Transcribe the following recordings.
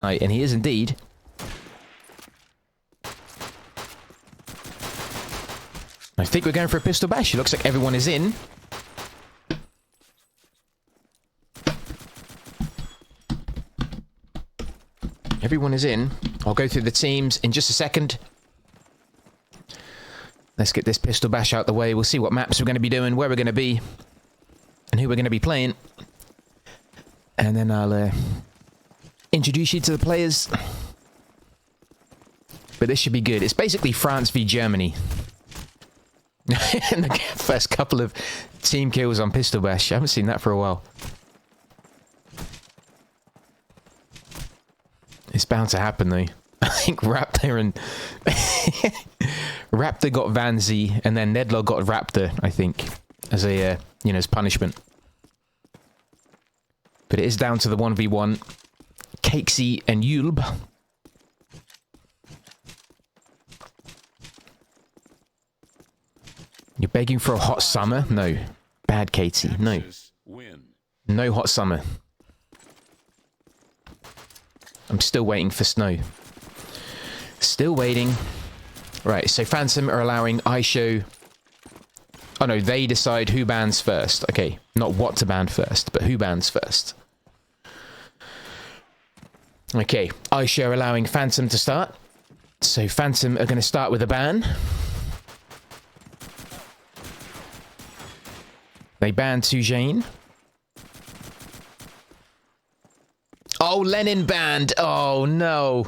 Right, and he is indeed. I think we're going for a pistol bash. It looks like everyone is in. Everyone is in. I'll go through the teams in just a second. Let's get this pistol bash out the way. We'll see what maps we're going to be doing, where we're going to be, and who we're going to be playing. And then I'll introduce you to the players. But this should be good. It's basically France v Germany. In the first couple of team kills on pistol bash. I haven't seen that for a while. It's bound to happen though. I think Raptor and Raptor got Vanzi, and then Nedlog got Raptor, I think, as a as punishment. But it is down to the 1v1. Cakesy and Yulb. You're begging for a hot summer? No. Bad Katie. No. No hot summer. I'm still waiting for snow. Still waiting. Right, so Phantom are allowing Eyeshow. Oh no, they decide who bans first. Okay, not what to ban first, but who bans first. Okay, Eyeshow allowing Phantom to start. So Phantom are going to start with a ban. They banned Tujane. Oh, Lenin banned. Oh, no.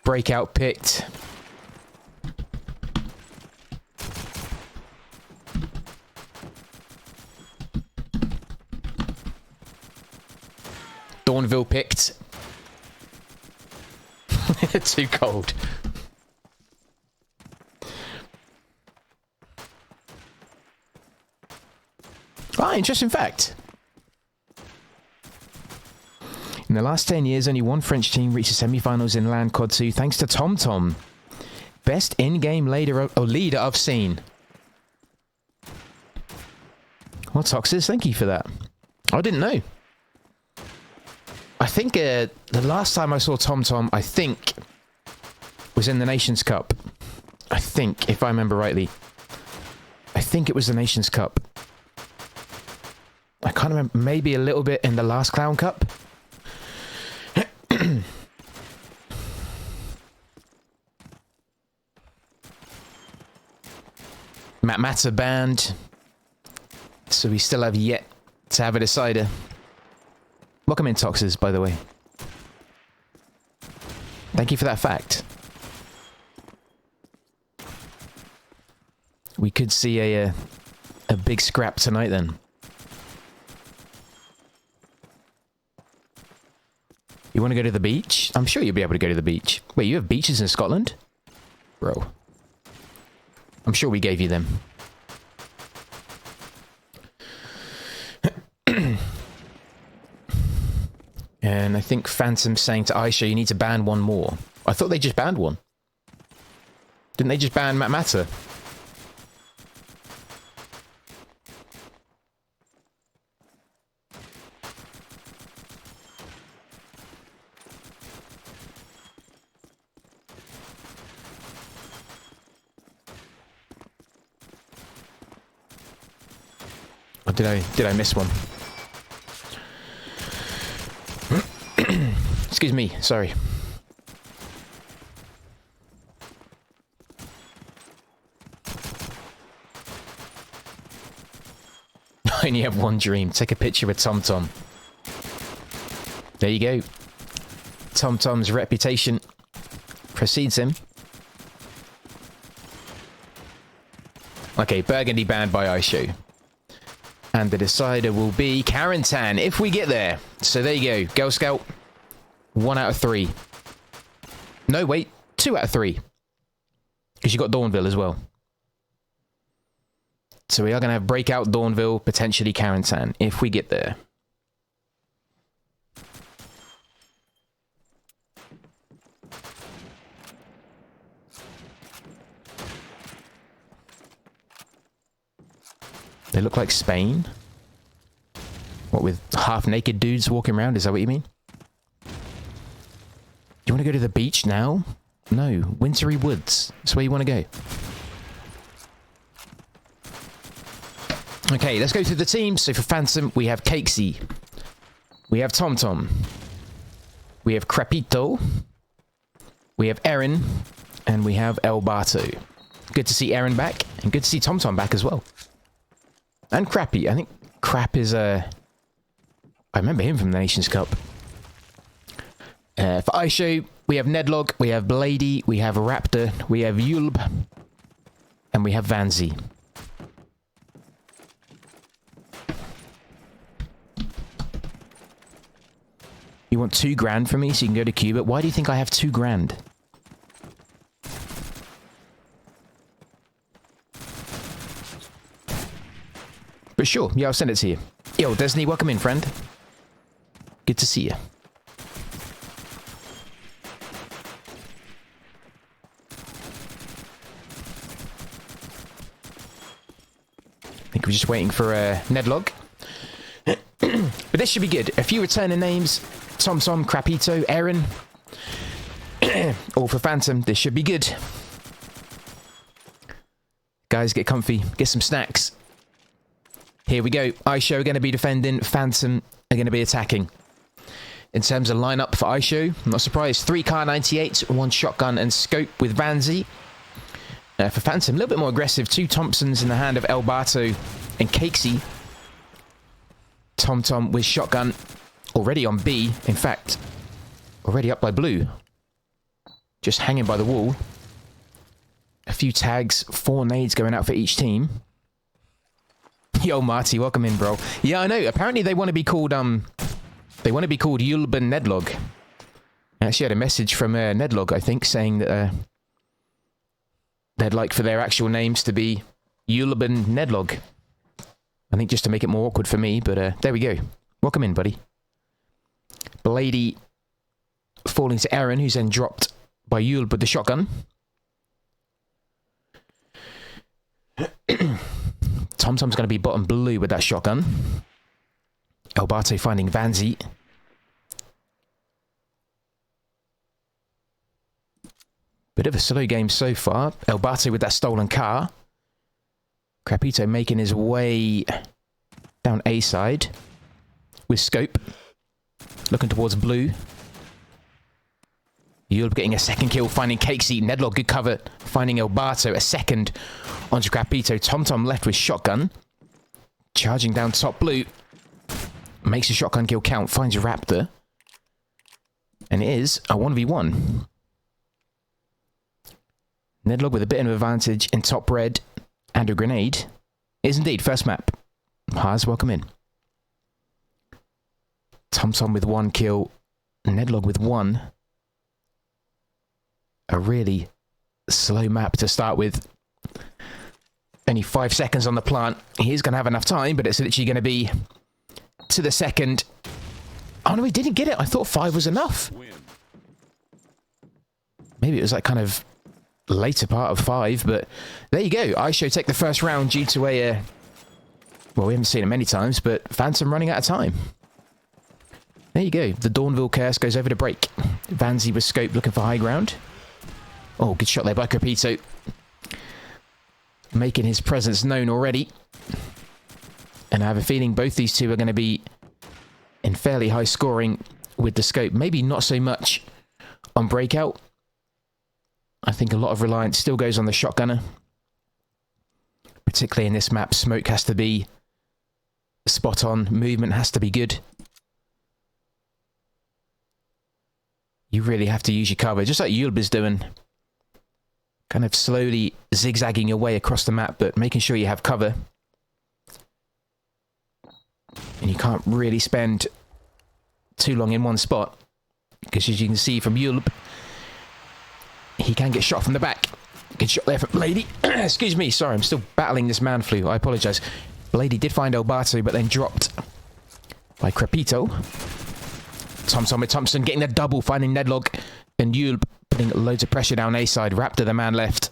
Breakout picked. Dawnville picked. Too cold. Ah, interesting fact. In the last 10 years, only one French team reached the semi-finals in LAN COD 2 thanks to TomTom. Best in-game leader I've seen. Well, Toxis, thank you for that. I didn't know. I think the last time I saw TomTom, I think, was in the Nations Cup. I think, if I remember rightly. I think it was the Nations Cup. I can't remember, maybe a little bit in the last Clown Cup. Matt Matter banned. So we still have yet to have a decider. Welcome in, Toxes, by the way. Thank you for that fact. We could see a big scrap tonight then. You want to go to the beach? I'm sure you'll be able to go to the beach. Wait, you have beaches in Scotland? Bro. I'm sure we gave you them. And I think Phantom's saying to Eyeshow, you need to ban one more. I thought they just banned one. Didn't they just ban Matt Matter? Or did I miss one? Excuse me, sorry. I only have one dream. Take a picture with TomTom. There you go. TomTom's reputation precedes him. Okay, Burgundy banned by Eyeshow. And the decider will be Carentan if we get there. So there you go. Girl Scout. 1 out of 3. No, wait. 2 out of 3. Because you got Dawnville as well. So we are going to have Breakout, Dawnville, potentially Carentan if we get there. They look like Spain. What with half-naked dudes walking around? Is that what you mean? Do you want to go to the beach now? No. Wintry Woods. That's where you want to go. Okay, let's go through the teams. So for Phantom, we have Cakesy. We have TomTom. We have Crepito. We have Erin. And we have El Bato. Good to see Erin back. And good to see TomTom back as well. And Crappy. I think Crap is I remember him from the Nations Cup. For Eyeshow, we have Nedlog. We have Blady. We have Raptor. We have Yulb. And we have Vanzi. You want $2,000 from me so you can go to Cuba? Why do you think I have $2,000? But sure, yeah, I'll send it to you. Yo, Disney, welcome in, friend. Good to see you. I think we're just waiting for Nedlog. But this should be good. A few returning names. TomTom, Crapito, Erin. All for Phantom. This should be good. Guys, get comfy. Get some snacks. Here we go. Eyeshow are going to be defending. Phantom are going to be attacking. In terms of lineup for Eyeshow, I'm not surprised. 3 Kar 98, 1 shotgun and scope with Vanzi. For Phantom, a little bit more aggressive. 2 Thompsons in the hand of El Bato and Cakesy. TomTom with shotgun. Already on B. In fact, already up by blue. Just hanging by the wall. A few tags. 4 nades going out for each team. Yo, Marty, welcome in, bro. Yeah, I know. Apparently they want to be called, they want to be called Yulb and Nedlog. I actually had a message from Nedlog, I think, saying that they'd like for their actual names to be Yulb and Nedlog. I think just to make it more awkward for me, but there we go. Welcome in, buddy. Blady falling to Erin, who's then dropped by Yulb with the shotgun. TomTom's going to be bottom blue with that shotgun. El Bato finding Vanzi. Bit of a slow game so far. El Bato with that stolen car. Crapito making his way down A side with scope. Looking towards blue. Yulb getting a second kill, finding Cakesy. Nedlog, good cover, finding El Bato. A second onto Crapito. TomTom left with shotgun. Charging down top blue. Makes a shotgun kill count, finds a Raptor. And it is a 1v1. Nedlog with a bit of an advantage in top red and a grenade. It is indeed first map. Haas, welcome in. TomTom with 1 kill. Nedlog with 1. A really slow map to start with. Only 5 seconds on the plant. He's going to have enough time, but it's literally going to be to the second. Oh, no, he didn't get it. I thought 5 was enough. Maybe it was like kind of later part of 5, but there you go. Eyeshow take the first round due to a... well, we haven't seen it many times, but Phantom running out of time. There you go. The Dawnville curse goes over to break. Vanzi with scope looking for high ground. Oh, good shot there by Crapito. Making his presence known already. And I have a feeling both these two are going to be in fairly high scoring with the scope. Maybe not so much on breakout. I think a lot of reliance still goes on the shotgunner. Particularly in this map, smoke has to be spot on. Movement has to be good. You really have to use your cover, just like Yulb is doing. Kind of slowly zigzagging your way across the map, but making sure you have cover. And you can't really spend too long in one spot. Because as you can see from Yulb, he can get shot from the back. Good shot there from Blady. Excuse me, sorry, I'm still battling this man flu. I apologise. Blady did find El Bato, but then dropped by Crapito. TomTom with Thompson getting a double, finding Nedlog. And Yulb putting loads of pressure down A side. Raptor, the man left.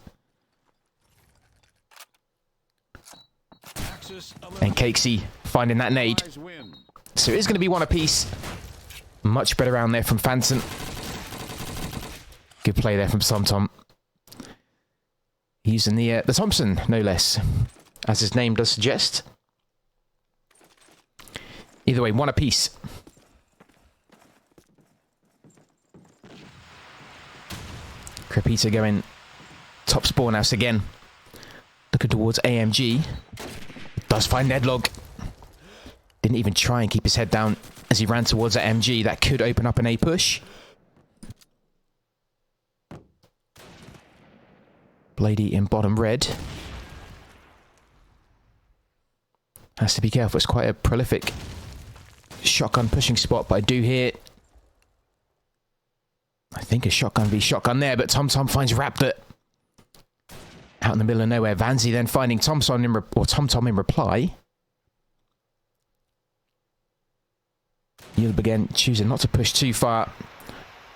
And Cakesy finding that nade. So it is going to be one apiece. Much better round there from Phantom. Good play there from TomTom. Using the Thompson, no less, as his name does suggest. Either way, one apiece. Crepito going top spawn house again. Looking towards AMG. Does find Nedlog. Didn't even try and keep his head down as he ran towards that MG. That could open up an A push. Blady in bottom red. Has to be careful. It's quite a prolific shotgun pushing spot, but I do hear, I think, a shotgun v shotgun there, but TomTom finds Raptor out in the middle of nowhere. Vanzi then finding TomTom in reply. Yulb again choosing not to push too far,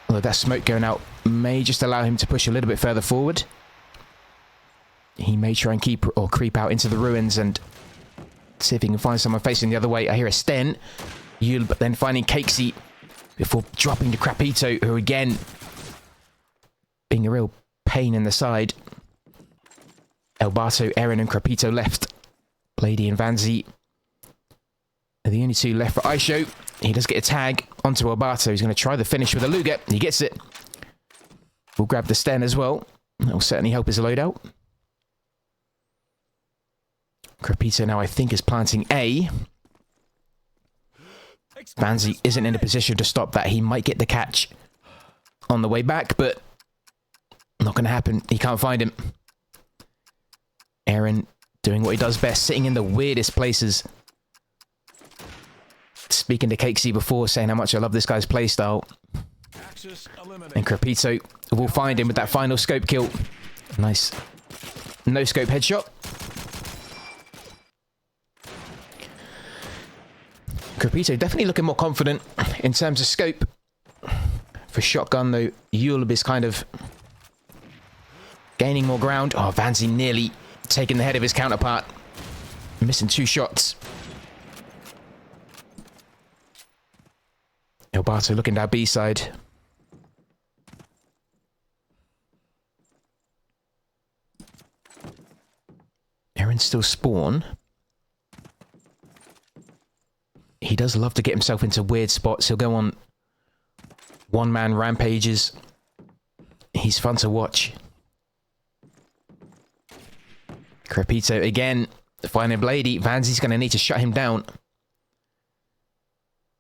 although that smoke going out may just allow him to push a little bit further forward. He may try and keep or creep out into the ruins and see if he can find someone facing the other way. I hear a Sten. Yulb then finding Cakesy before dropping to Crapito, who again being a real pain in the side. Elbato, Erin and Crapito left. Blady and Vanzi are the only two left for Eyeshow. He does get a tag onto Elbato. He's going to try the finish with a Luger. He gets it. We'll grab the Sten as well. That will certainly help his loadout. Crapito now, I think, is planting A. Vanzi isn't in a position to stop that. He might get the catch on the way back, but not going to happen. He can't find him. Aaron doing what he does best, sitting in the weirdest places. Speaking to Cakesy before, saying how much I love this guy's playstyle. And Crapito will find him with that final scope kill. Nice no scope headshot. Crapito definitely looking more confident in terms of scope. For shotgun, though, Yulb is kind of gaining more ground. Oh, Vanzi nearly taking the head of his counterpart. Missing 2 shots. Elbato looking down B side. Aaron still spawn. He does love to get himself into weird spots. He'll go on one-man rampages. He's fun to watch. Crapito again, finding Blady. Vanzi's going to need to shut him down.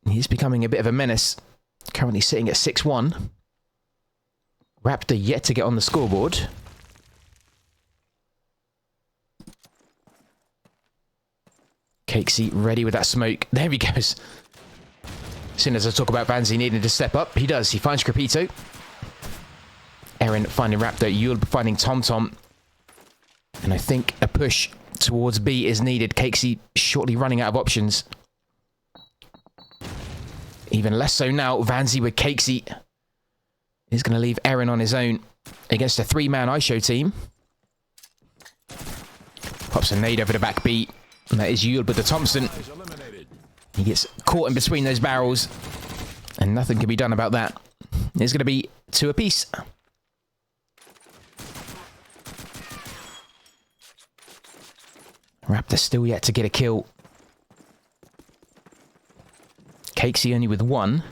He's becoming a bit of a menace. Currently sitting at 6-1. Raptor yet to get on the scoreboard. Cakesy ready with that smoke. There he goes. As soon as I talk about Vanzi needing to step up, he does. He finds Crapito. Erin finding Raptor. Yulb finding TomTom. And I think a push towards B is needed. Cakesy shortly running out of options. Even less so now. Vanzi with Cakesy is going to leave Erin on his own against a 3-man Eyeshow team. Pops a nade over the back B. And that is Yulb with the Thompson. He gets caught in between those barrels. And nothing can be done about that. It's going to be 2 apiece. Raptor still yet to get a kill. Cakesy only with 1.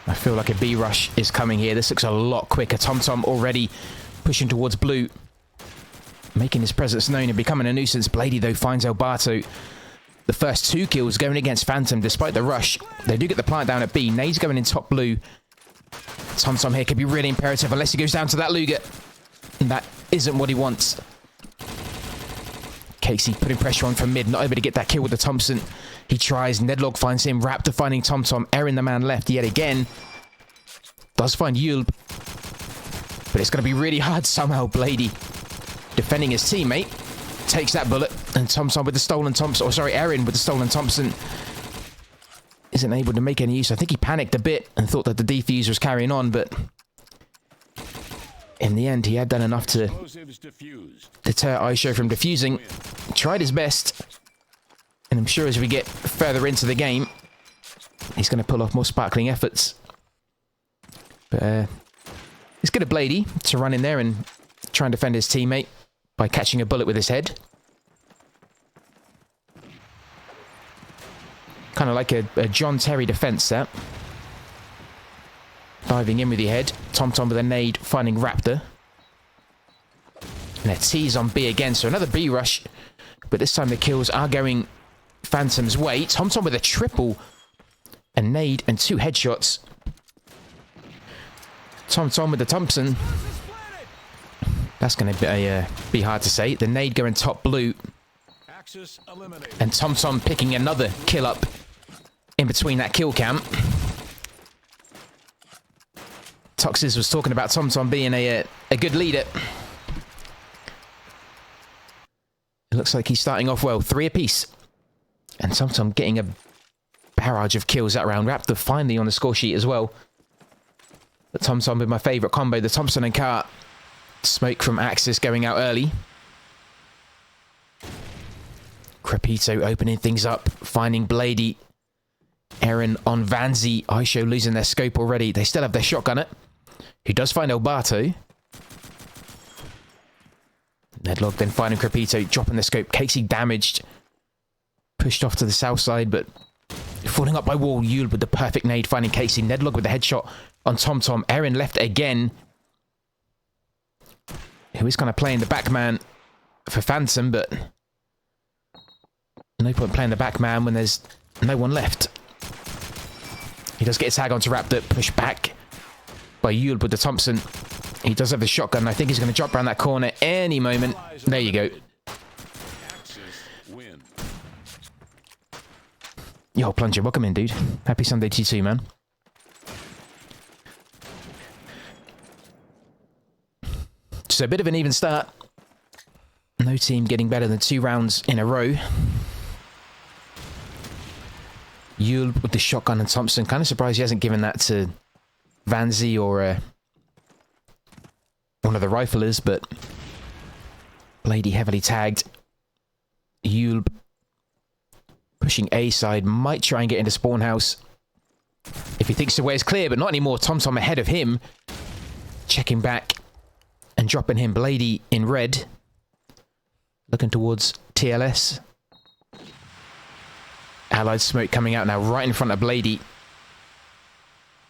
I feel like a B rush is coming here. This looks a lot quicker. TomTom already pushing towards blue. Making his presence known and becoming a nuisance. Blady, though, finds Elbato. The first 2 kills going against Phantom despite the rush. They do get the plant down at B. Nade's going in top blue. TomTom here could be really imperative unless he goes down to that Luger. And that isn't what he wants. Cakesy putting pressure on from mid. Not able to get that kill with the Thompson. He tries. Nedlog finds him. Raptor finding TomTom. Erin the man left yet again. Does find Yulb. But it's going to be really hard somehow. Blady defending his teammate. Takes that bullet. And TomTom with the stolen Thompson. Or sorry, Erin with the stolen Thompson. Isn't able to make any use. I think he panicked a bit and thought that the defuse was carrying on. But In the end, he had done enough to deter Eyeshow from defusing. Tried his best. And I'm sure as we get further into the game, he's going to pull off more sparkling efforts. But it's good of Blady to run in there and try and defend his teammate by catching a bullet with his head. Kind of like a John Terry defense set. Diving in with your head. TomTom with a nade, finding Raptor. And a tease on B again, so another B rush. But this time the kills are going Phantom's way. TomTom with a triple. A nade and 2 headshots. TomTom with the Thompson. That's going to be hard to say. The nade going top blue. And TomTom picking another kill up in between that kill cam. Toxis was talking about TomTom being a good leader. It looks like he's starting off well. 3 apiece. And TomTom getting a barrage of kills that round. Raptor finally on the score sheet as well. But TomTom with my favourite combo, the Thompson and Car. Smoke from Axis going out early. Crepito opening things up, finding Blady. Aaron on Vanzi. Eyeshow losing their scope already. They still have their shotgunner, who does find Elbato. Nedlog then finding Crepito, dropping the scope. Casey damaged. Pushed off to the south side, but falling up by wall. Yule with the perfect nade, finding Casey. Nedlog with the headshot on TomTom. Aaron left again. Who is kind of playing the back man for Phantom, but no point playing the back man when there's no one left. He does get a tag onto Raptor, pushed back by Yule with the Thompson. He does have the shotgun. I think he's going to drop around that corner any moment. There you go. Yo, Plunger, welcome in, dude. Happy Sunday to you too, man. So a bit of an even start. No team getting better than 2 rounds in a row. Yule with the shotgun and Thompson. Kind of surprised he hasn't given that to Vanzi or one of the riflers, but Blady heavily tagged. Yule pushing A side, might try and get into spawn house if he thinks the way is clear, but not anymore. TomTom ahead of him, checking back and dropping him. Blady in red, looking towards TLS. Allied smoke coming out now right in front of Blady.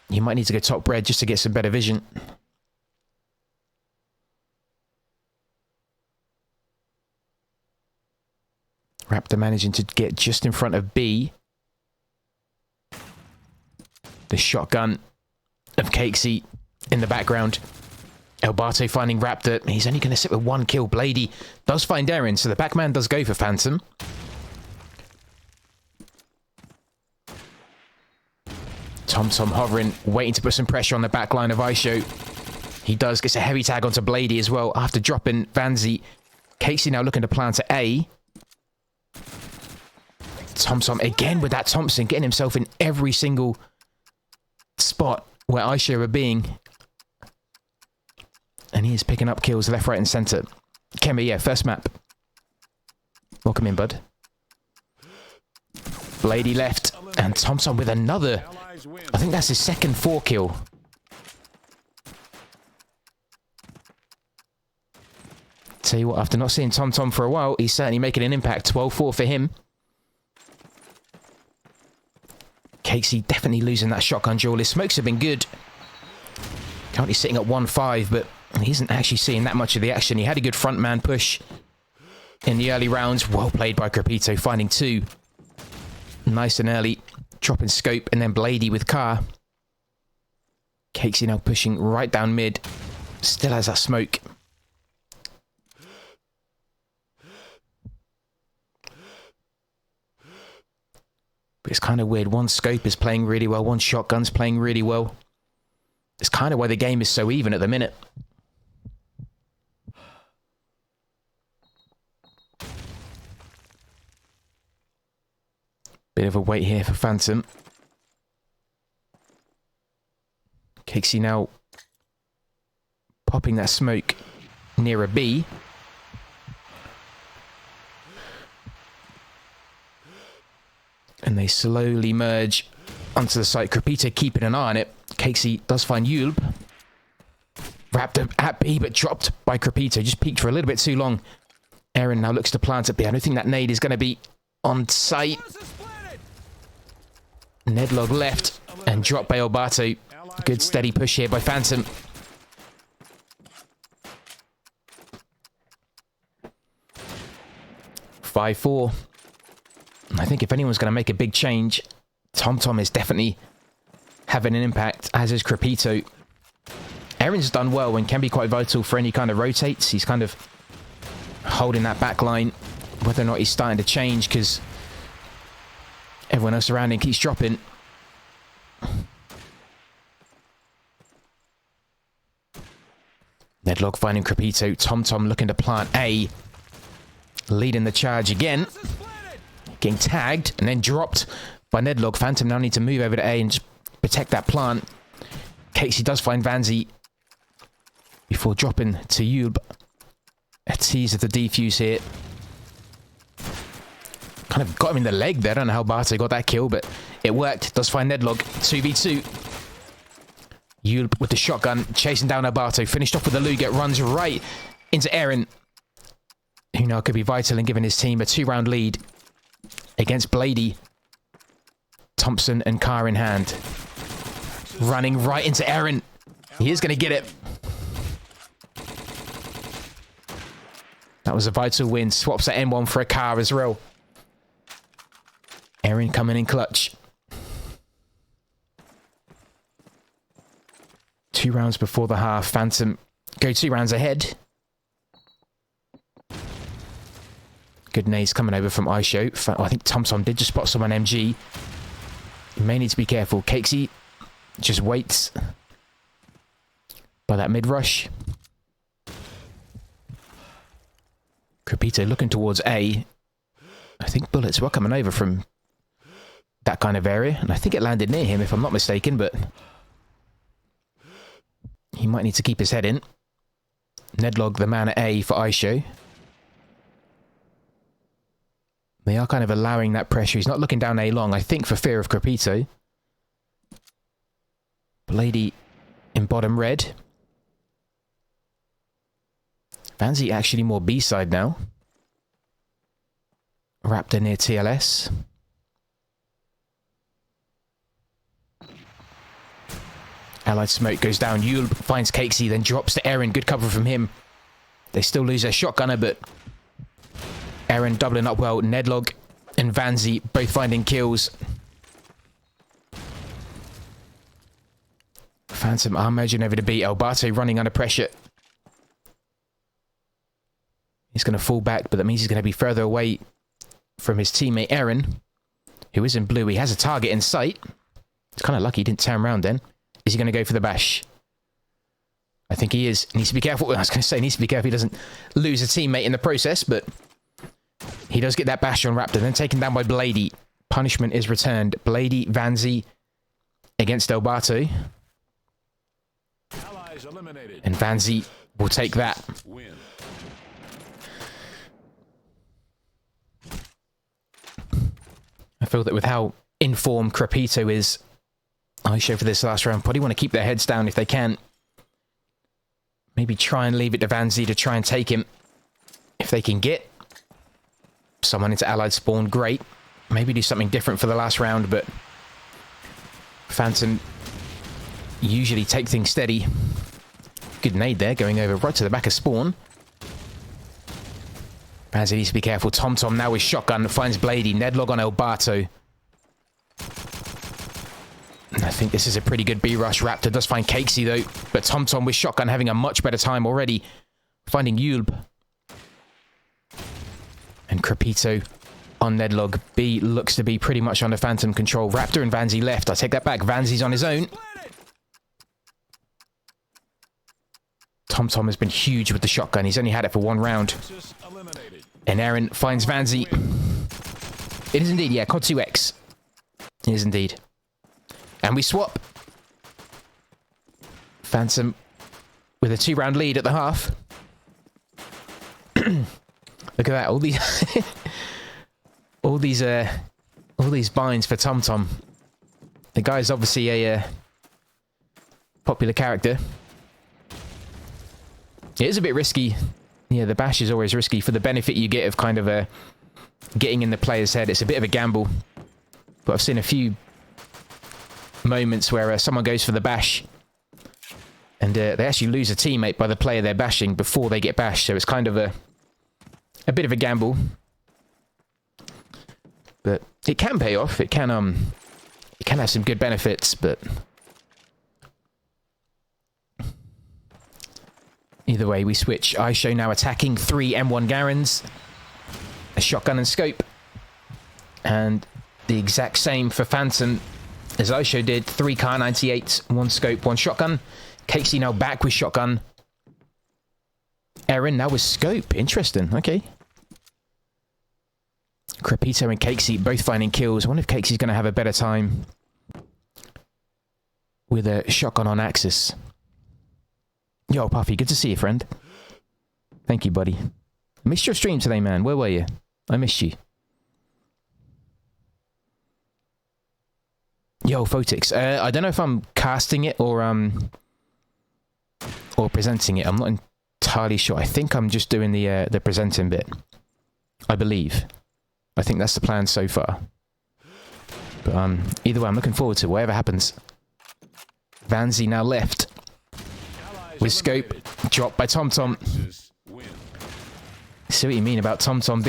You might need to go top red just to get some better vision. Raptor managing to get just in front of B. The shotgun of Cakesy in the background. Elbato finding Raptor. He's only going to sit with 1 kill. Blady does find Aaron, so the backman does go for Phantom. TomTom hovering, waiting to put some pressure on the back line of Eyeshow. He does, gets a heavy tag onto Blady as well after dropping Vanzi. Casey now looking to plant to A. TomTom again with that Thompson, getting himself in every single spot where Eyeshow are being. And he is picking up kills left, right, and centre. Kemi, yeah, first map. Welcome in, bud. Blady left, and TomTom with another. I think that's his second 4 kill. Tell you what, after not seeing TomTom for a while, he's certainly making an impact. 12-4 for him. Casey definitely losing that shotgun duel. His smokes have been good. Currently sitting at 1-5, but he isn't actually seeing that much of the action. He had a good front man push in the early rounds. Well played by Crepito, finding 2. Nice and early. Dropping scope, and then Blady with Car. Casey now pushing right down mid. Still has that smoke. But it's kind of weird. One scope is playing really well. One shotgun's playing really well. It's kind of why the game is so even at the minute. Bit of a wait here for Phantom. Casey now popping that smoke near a B. And they slowly merge onto the site. Crepito keeping an eye on it. Casey does find Yulb. Raptor at B, but dropped by Crepito. Just peeked for a little bit too long. Aaron now looks to plant at B. I don't think that nade is going to be on site. Nedlog left and dropped by Elbato. Good steady push here by Phantom. (5-4). I think if anyone's going to make a big change, TomTom is definitely having an impact, as is Crepito. Aaron's done well and can be quite vital for any kind of rotates. He's kind of holding that back line, whether or not he's starting to change because everyone else around him keeps dropping. Nedlog finding Crepito. TomTom looking to plant A. Leading the charge again. Getting tagged and then dropped by Nedlog. Phantom now need to move over to A and just protect that plant. Casey does find Vanzi before dropping to Yulb. A tease of the defuse here. Kind of got him in the leg there. I don't know how Barto got that kill, but it worked. Does find Nedlog. 2v2. Yulb with the shotgun, chasing down Alberto. Finished off with the Luger. Runs right into Aaron, who now could be vital in giving his team a 2-round lead against Blady. Thompson and Carr in hand. Running right into Aaron. He is going to get it. That was a vital win. Swaps that N1 for a Carr as well. Aaron coming in clutch. 2 rounds before the half. Phantom go 2 rounds ahead. Good nades coming over from Eyeshow. I think TomTom did just spot someone MG. You may need to be careful. Cakesy just waits by that mid-rush. Crepito looking towards A. I think bullets were coming over from that kind of area. And I think it landed near him, if I'm not mistaken, but he might need to keep his head in. Nedlog, the man at A for Eyeshow. They are kind of allowing that pressure. He's not looking down A long, I think, for fear of Crepito. Blady in bottom red. Vanzi actually more B side now. Raptor near TLS. Allied smoke goes down. Yulb finds Cakesy, then drops to Aaron. Good cover from him. They still lose their shotgunner, but Aaron doubling up well. Nedlog and Vanzi both finding kills. Phantom are merging over to B. Alberto running under pressure. He's going to fall back, but that means he's going to be further away from his teammate Aaron, who is in blue. He has a target in sight. It's kind of lucky he didn't turn around then. Is he going to go for the bash? I think he is. Needs to be careful. I was going to say, needs to be careful he doesn't lose a teammate in the process, but he does get that bash on Raptor, then taken down by Blady. Punishment is returned. Blady, Vanzi against Alberto. And Vanzi will take that. I feel that with how informed Crepito is, Eyeshow for this last round probably want to keep their heads down if they can. Maybe try and leave it to Vanzi to try and take him. If they can get someone into allied spawn, great. Maybe do something different for the last round, but Phantom usually take things steady. Good nade there, going over right to the back of spawn. Vanzi needs to be careful. TomTom now with shotgun finds Blady. Nedlog on Alberto. I think this is a pretty good B-rush. Raptor does find Cakesy though, but TomTom with shotgun having a much better time already. Finding Yulb. And Crepito on Nedlog. B looks to be pretty much under Phantom control. Raptor and Vanzi left. I take that back. Vanzi's on his own. TomTom has been huge with the shotgun. He's only had it for 1 round. And Aaron finds Vanzi. It is indeed, yeah, COD 2X. It is indeed. And we swap. Phantom with a 2-round lead at the half. Look at that. All these all these binds for TomTom. The guy's obviously a popular character. It is a bit risky. Yeah, the bash is always risky for the benefit you get of kind of getting in the player's head. It's a bit of a gamble. But I've seen a few moments where someone goes for the bash and they actually lose a teammate by the player they're bashing before they get bashed. So it's kind of a bit of a gamble. But it can pay off. It can have some good benefits, but either way, we switch. Eyeshow now attacking 3 M1 Garens, a shotgun and scope, and the exact same for Phantom as Eyeshow did. 3 Kar 98, 1 scope, 1 shotgun. Casey now back with shotgun. Erin now with scope. Interesting. Okay. Crepito and Casey both finding kills. I wonder if Casey's going to have a better time with a shotgun on Axis. Yo, Puffy, good to see you, friend. Thank you, buddy. I missed your stream today, man. Where were you? I missed you. Yo, Photix. I don't know if I'm casting it or presenting it. I'm not entirely sure. I think I'm just doing the presenting bit. I believe. I think that's the plan so far. But either way, I'm looking forward to whatever happens. Vanzi now left with scope, dropped by TomTom. See what you mean about TomTom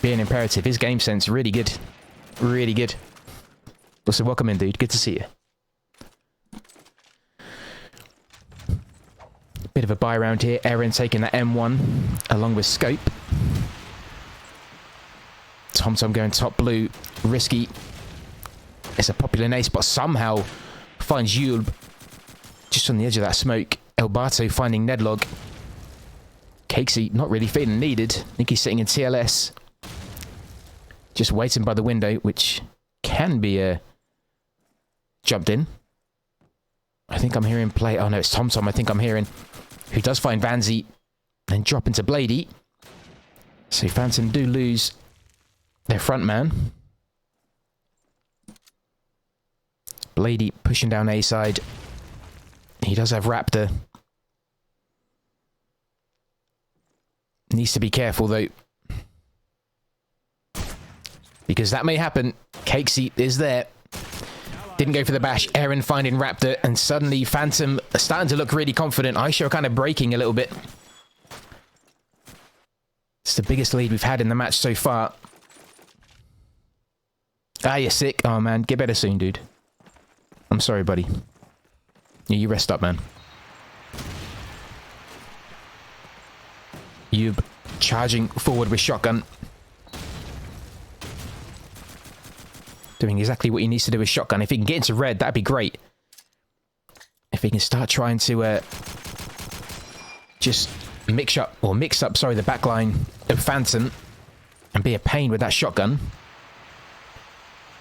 being imperative. His game sense really good, really good. Also, welcome in, dude. Good to see you. Bit of a buy round here. Erin taking that M1 along with scope. TomTom going top blue, risky. It's a popular ace, but somehow finds Yulb just on the edge of that smoke. Elbato finding Nedlog. Cakesy not really feeling needed. I think he's sitting in TLS. Just waiting by the window, which can be jumped in. I think I'm hearing play. Oh no, it's TomTom I think I'm hearing. Who does find Vanzi and drop into Blady. So Phantom do lose their front man. Blady pushing down A side. He does have Raptor. Needs to be careful though, because that may happen. Cakesy is there. Didn't go for the bash. Erin finding Raptor, and suddenly Phantom starting to look really confident. Eyeshow kind of breaking a little bit. It's the biggest lead we've had in the match so far. Ah, you're sick. Oh man, get better soon, dude. I'm sorry, buddy. Yeah, you rest up, man. Yub charging forward with shotgun. Doing exactly what he needs to do with shotgun. If he can get into red, that'd be great. If he can start trying to just mix up the back line of Phantom and be a pain with that shotgun.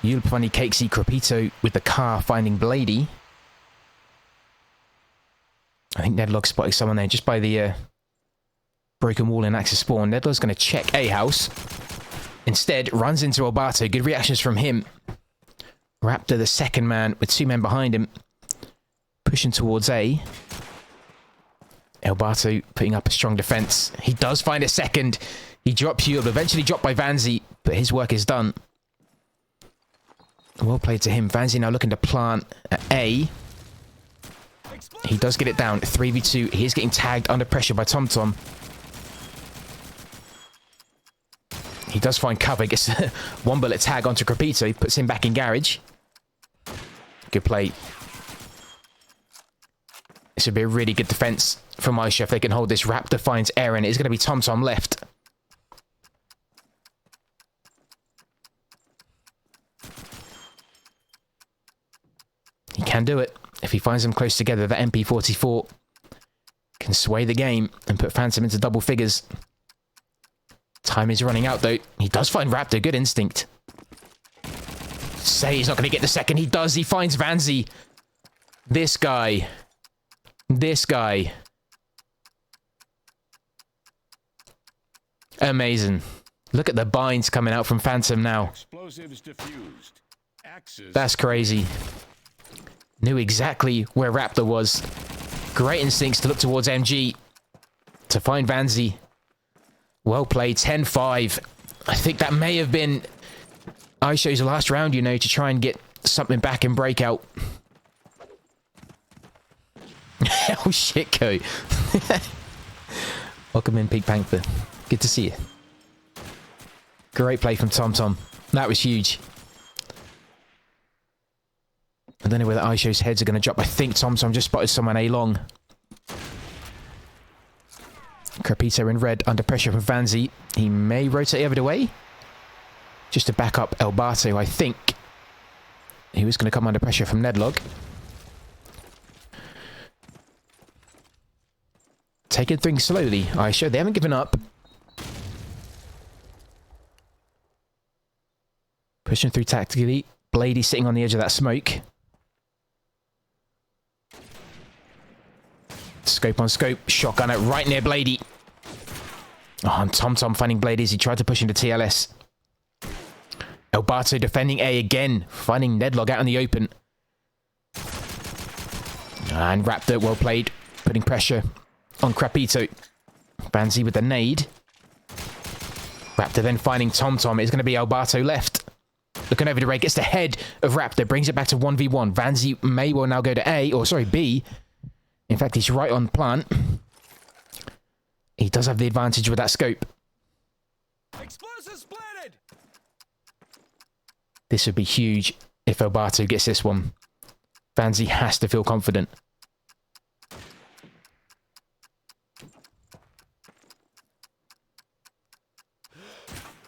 Yub finding Cakesy, Crepito with the car finding Blady. I think Nedlog spotting someone there just by the broken wall in Axis spawn. Nedlog's going to check A house. Instead, runs into Elbato. Good reactions from him. Raptor, the second man, with 2 men behind him. Pushing towards A. Elbato putting up a strong defense. He does find a second. He drops Yub, eventually dropped by Vanzi, but his work is done. Well played to him. Vanzi now looking to plant at A. He does get it down. 3v2. He is getting tagged under pressure by TomTom. He does find cover. Gets a 1 bullet tag onto Crepito. Puts him back in garage. Good play. This would be a really good defense from Eyeshow if they can hold this. Raptor finds Erin. It's going to be TomTom left. He can do it. If he finds them close together, that MP44 can sway the game and put Phantom into double figures. Time is running out, though. He does find Raptor. Good instinct. Say he's not going to get the second. He does. He finds Vanzi. This guy. This guy. Amazing. Look at the binds coming out from Phantom now. Explosives diffused. Axes. That's crazy. Knew exactly where Raptor was. Great instincts to look towards MG. To find Vanzi. Well played. 10-5. I think that may have been Eyeshow's last round, you know, to try and get something back in Breakout. Oh shit, Ko. Welcome in, Pink Panther. Good to see you. Great play from TomTom. That was huge. I don't know whether Eyeshow's heads are going to drop. I think TomTom just spotted someone A long. Crepito in red, under pressure from Vanzi. He may rotate over the way. Just to back up Elbato, I think. He was going to come under pressure from Nedlog. Taking things slowly. Eyeshow, they haven't given up. Pushing through tactically. Blady sitting on the edge of that smoke. Scope on scope. Shotgun it right near Blady. Oh, and TomTom finding Blady as he tried to push into TLS. Elbato defending A again. Finding Nedlog out in the open. And Raptor, well played. Putting pressure on Crepito. Vanzi with the nade. Raptor then finding TomTom. It's going to be Elbato left. Looking over the red. Gets the head of Raptor. Brings it back to 1v1. Vanzi may well now go to A. Or sorry, B. In fact, he's right on plant. He does have the advantage with that scope. Explosives planted. This would be huge if Elbato gets this one. Vanzi has to feel confident.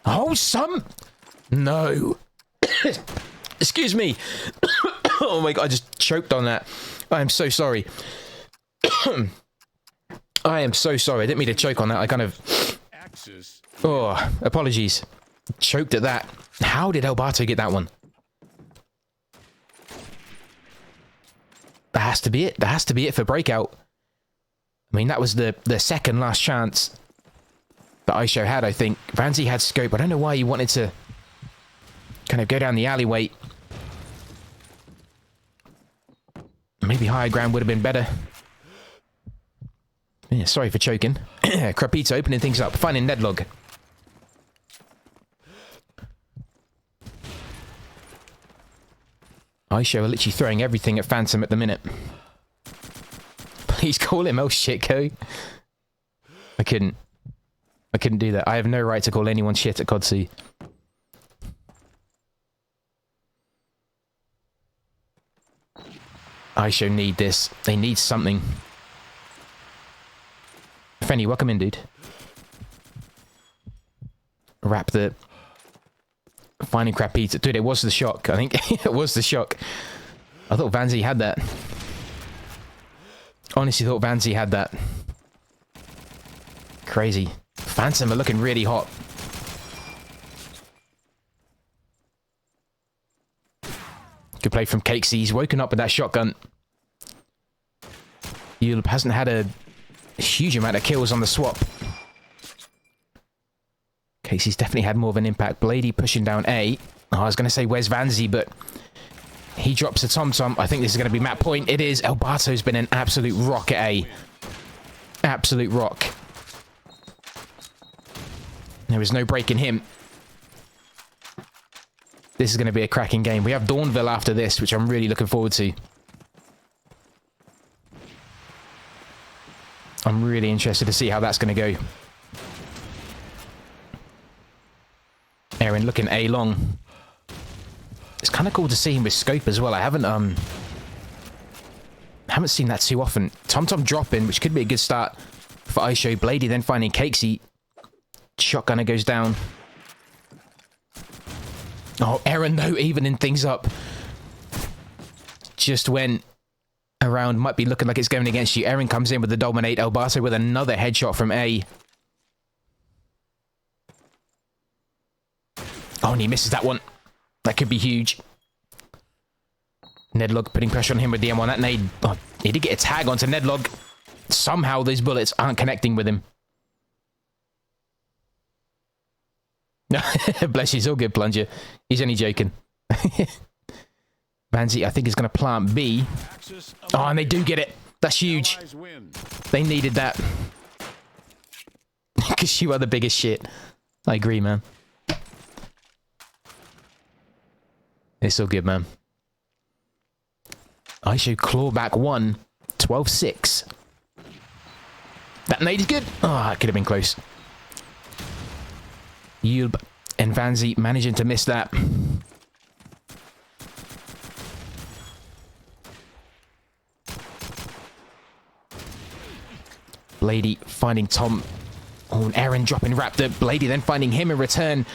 Oh, some... No. Excuse me. Oh my god, I just choked on that. I am so sorry. I am so sorry. I didn't mean to choke on that. I kind of... Oh, apologies. Choked at that. How did Elbato get that one? That has to be it. That has to be it for Breakout. I mean, that was the second last chance that Eyeshow had, I think. Vanzi had scope. I don't know why he wanted to kind of go down the alleyway. Maybe higher ground would have been better. Yeah, sorry for choking. Crepito opening things up. Finding Nedlog. Eyeshow are literally throwing everything at Phantom at the minute. Please call him. Oh shit, Ko. I couldn't do that. I have no right to call anyone shit at Kodsu. Eyeshow need this. They need something. Fenny, welcome in, dude. Raptor. Finding Crepito. Dude, it was the shock. I think it was the shock. I thought Vanzi had that. Honestly thought Vanzi had that. Crazy. Phantom are looking really hot. Good play from Cakesy. He's woken up with that shotgun. Yulip hasn't had a huge amount of kills on the swap. Casey's definitely had more of an impact. Blady pushing down A. Oh, I was going to say, where's Vanzi? But he drops the TomTom. I think this is going to be map point. It is. Elbato's been an absolute rock at A. Absolute rock. There is no breaking him. This is going to be a cracking game. We have Dawnville after this, which I'm really looking forward to. I'm really interested to see how that's going to go. Aaron looking A long. It's kind of cool to see him with scope as well. I haven't seen that too often. TomTom dropping, which could be a good start for Eyeshow. Blady then finding Cakesy. Shotgunner goes down. Oh, Aaron though, evening things up. Just when a round might be looking like it's going against you. Aaron comes in with the dominate. Elbato with another headshot from A. Oh, and he misses that one. That could be huge. Nedlog putting pressure on him with the M1. That nade He did get a tag onto Nedlog. Somehow those bullets aren't connecting with him. Bless you, it's all good, Plunger. He's only joking. Vanzi, I think, is going to plant B. Oh, and they do get it. That's huge. They needed that. Because you are the biggest shit. I agree, man. It's all good, man. Eyeshow claw back 1. 12-6. That nade is good. Oh, it could have been close. Yulb and Vanzi managing to miss that. Blady finding Tom. Oh, and Aaron dropping Raptor. Blady then finding him in return.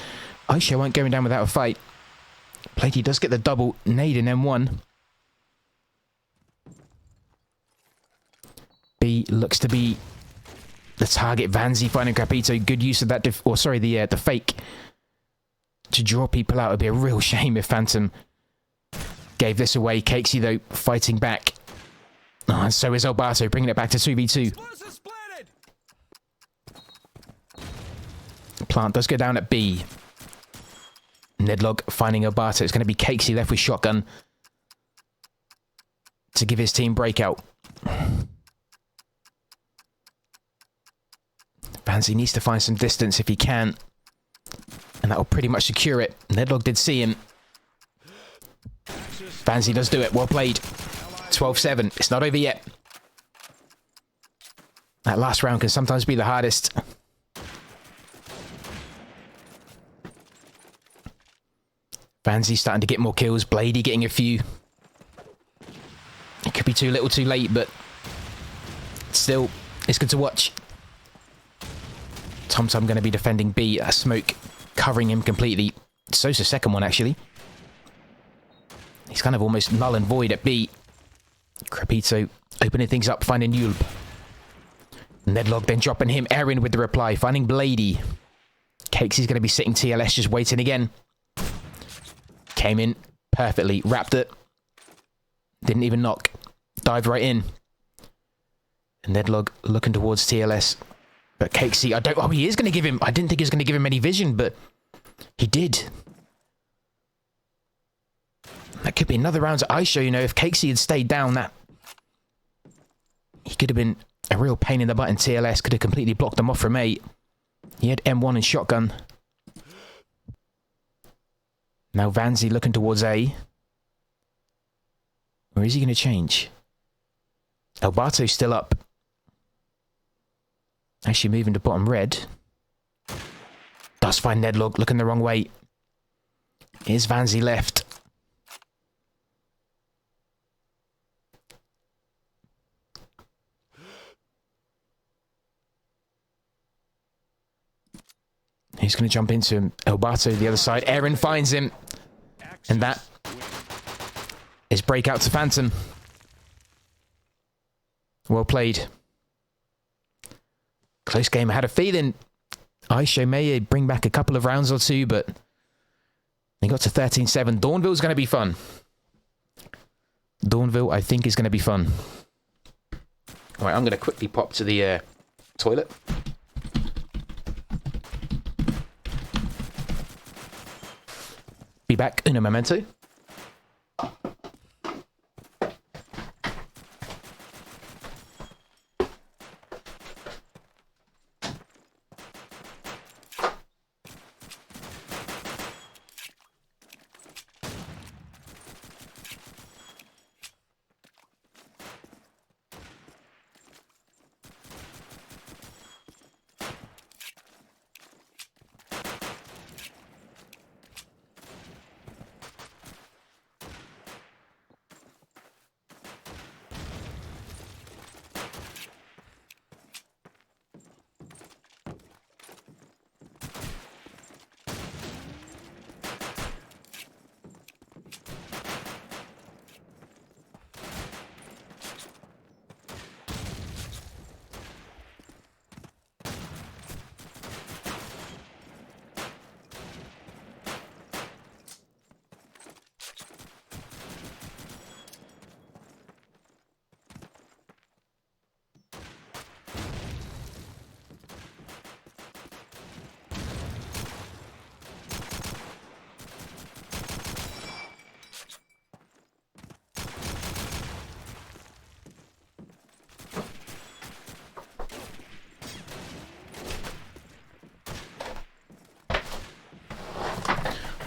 Eyeshow won't going down without a fight. Blady does get the double nade in M1. B looks to be the target. Vanzi finding Capito. Good use of that, the fake to draw people out. It'd be a real shame if Phantom gave this away. Cakesy, though, fighting back. Oh, and so is Alberto, bringing it back to 2v2. Plant does go down at B. Nedlog finding Alberto. It's going to be Cakesy left with shotgun to give his team breakout. Vanzi needs to find some distance if he can. And that will pretty much secure it. Nedlog did see him. Vanzi does do it. Well played. 12-7. It's not over yet. That last round can sometimes be the hardest. Vanzi starting to get more kills. Blady getting a few. It could be too little too late, but still, it's good to watch. TomTom going to be defending B. Smoke covering him completely. So's the second one, actually. He's kind of almost null and void at B. Crepito opening things up, finding Yulb. Nedlog then dropping him. Erin with the reply, finding Blady. Cakesy's going to be sitting TLS, just waiting again. Came in perfectly. Wrapped it. Didn't even knock. Dived right in. Nedlog looking towards TLS. But Cakesy, oh, he is going to give him, I didn't think he was going to give him any vision, but he did. That could be another round to Eyeshow, you know, if Cakesy had stayed down, that he could have been a real pain in the butt in TLS, could have completely blocked him off from A. He had M1 and shotgun. Now Vanzi looking towards A. Or is he going to change? Alberto's still up. Actually moving to bottom red. Does find Nedlog looking the wrong way. Here's Vanzi left. He's going to jump into him. Alberto the other side. Aaron finds him. And that is breakout to Phantom. Well played. Close game. I had a feeling Eyeshow may bring back a couple of rounds or two, but they got to 13-7. Dawnville's going to be fun. Dawnville, I think, is going to be fun. All right, I'm going to quickly pop to the toilet. Be back in a momento.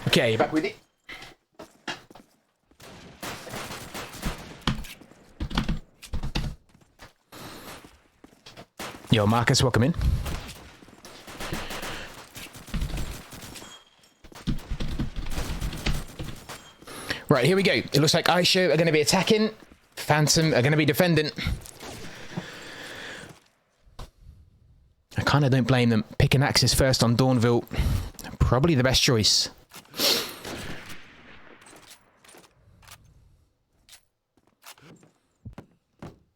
Okay, back with it. Yo, Marcus, welcome in. Right, here we go. It looks like Eyeshow are going to be attacking. Phantom are going to be defending. I kind of don't blame them. Picking Axis first on Dawnville. Probably the best choice.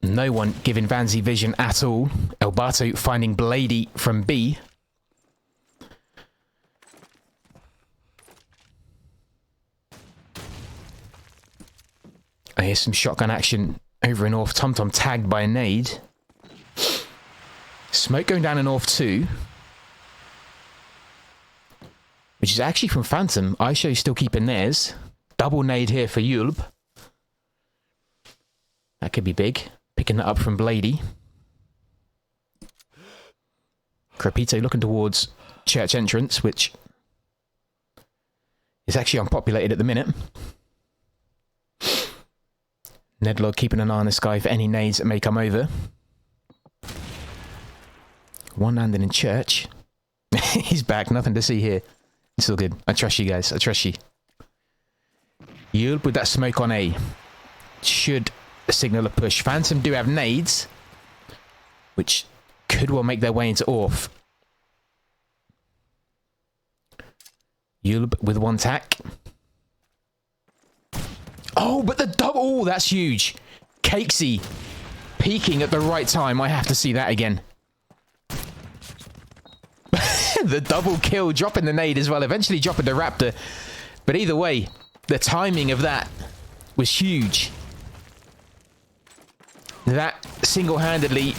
No one giving Vanzi vision at all. Elbato finding Blady from B. I hear some shotgun action over in North. TomTom tagged by a nade. Smoke going down in North 2. Which is actually from Phantom. Eyeshow still keeping theirs. Double nade here for Yulb. That could be big. Picking that up from Blady. Crepito looking towards church entrance, which is actually unpopulated at the minute. Nedlog keeping an eye on the sky for any nades that may come over. One landing in church. He's back. Nothing to see here. It's all good. I trust you guys. I trust you. Yulb with that smoke on A. Should signal a push. Phantom do have nades, which could well make their way into Orf. Yulb with one tack. Oh, but the double. Oh, that's huge. Cakesy peeking at the right time. I have to see that again. The double kill, dropping the nade as well. Eventually dropping the Raptor. But either way, the timing of that was huge. That single-handedly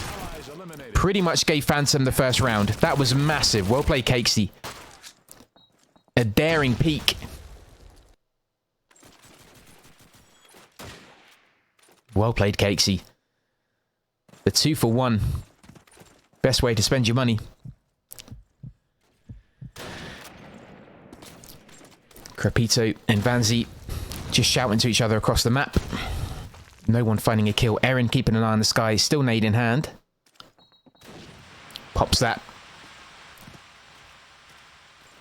pretty much gave Phantom the first round. That was massive. Well played, Cakesy. A daring peek. Well played, Cakesy. The 2 for 1. Best way to spend your money. Crepito and Vanzi just shouting to each other across the map. No one finding a kill. Erin keeping an eye on the sky. Still nade in hand. Pops that.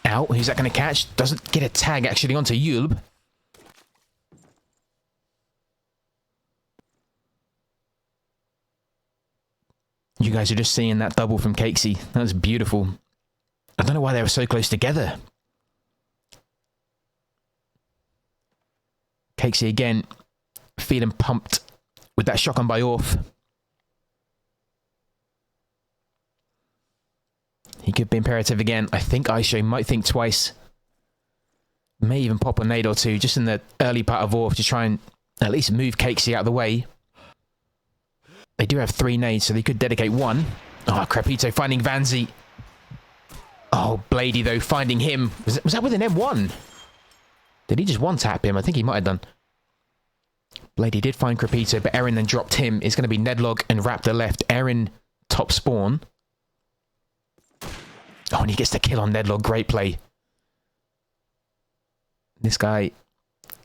Out. Who's that going to catch? Doesn't get a tag actually onto Yulb. You guys are just seeing that double from Cakesy. That was beautiful. I don't know why they were so close together. Cakesy again, feeling pumped with that shotgun by Orf. He could be imperative again. I think Eyeshow might think twice. May even pop a nade or two just in the early part of Orf to try and at least move Cakesy out of the way. They do have 3 nades, so they could dedicate 1. Oh, Crepito finding Vanzi. Oh, Blady, though, finding him. Was that with an M1? Did he just one-tap him? I think he might have done. Blady did find Crepito, but Erin then dropped him. It's going to be Nedlog and Raptor left. Erin top spawn. Oh, and he gets the kill on Nedlog. Great play. This guy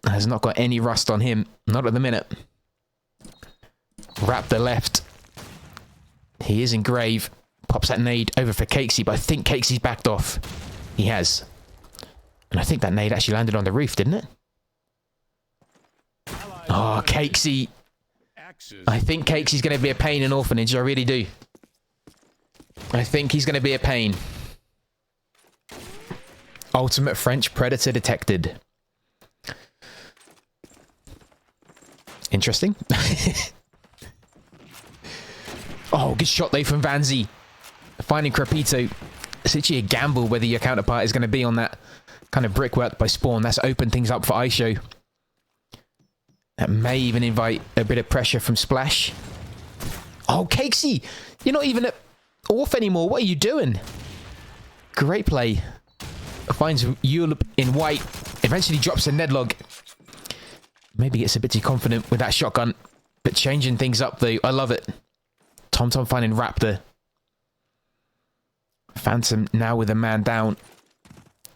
has not got any rust on him. Not at the minute. Raptor left. He is in grave. Pops that nade over for Cakesy, but I think Cakesy's backed off. He has. And I think that nade actually landed on the roof, didn't it? Oh, Cakesy. I think Cakesy's going to be a pain in Orphanage. I really do. I think he's going to be a pain. Ultimate French Predator detected. Interesting. Oh, good shot though from Vanzi. Finding Crepito. It's actually a gamble whether your counterpart is going to be on that kind of brickwork by spawn. That's opened things up for Eyeshow. That may even invite a bit of pressure from Splash. Oh, Cakesy! You're not even at Orf anymore. What are you doing? Great play. Finds Yulb in white. Eventually drops a Nedlog. Maybe gets a bit too confident with that shotgun. But changing things up though. I love it. TomTom finding Raptor. Phantom now with a man down.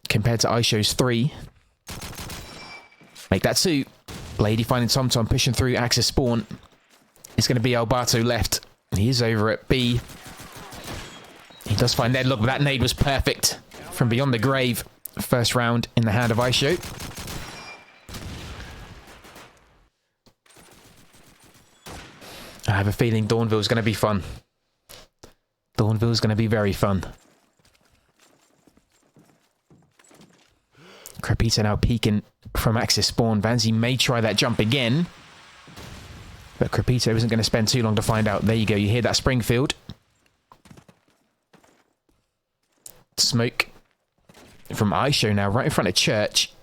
Compared to Eyeshow's 3. Make that 2. Lady finding TomTom, pushing through Axis spawn. It's going to be Alberto left. He is over at B. He does find Ned. Look, that nade was perfect from beyond the grave. First round in the hand of Eyeshow. I have a feeling Dawnville's going to be fun. Dawnville's going to be very fun. Crepita now peeking from Axis spawn. Vanzi may try that jump again. But Crepito isn't going to spend too long to find out. There you go. You hear that Springfield. Smoke from Eyeshow now right in front of Church.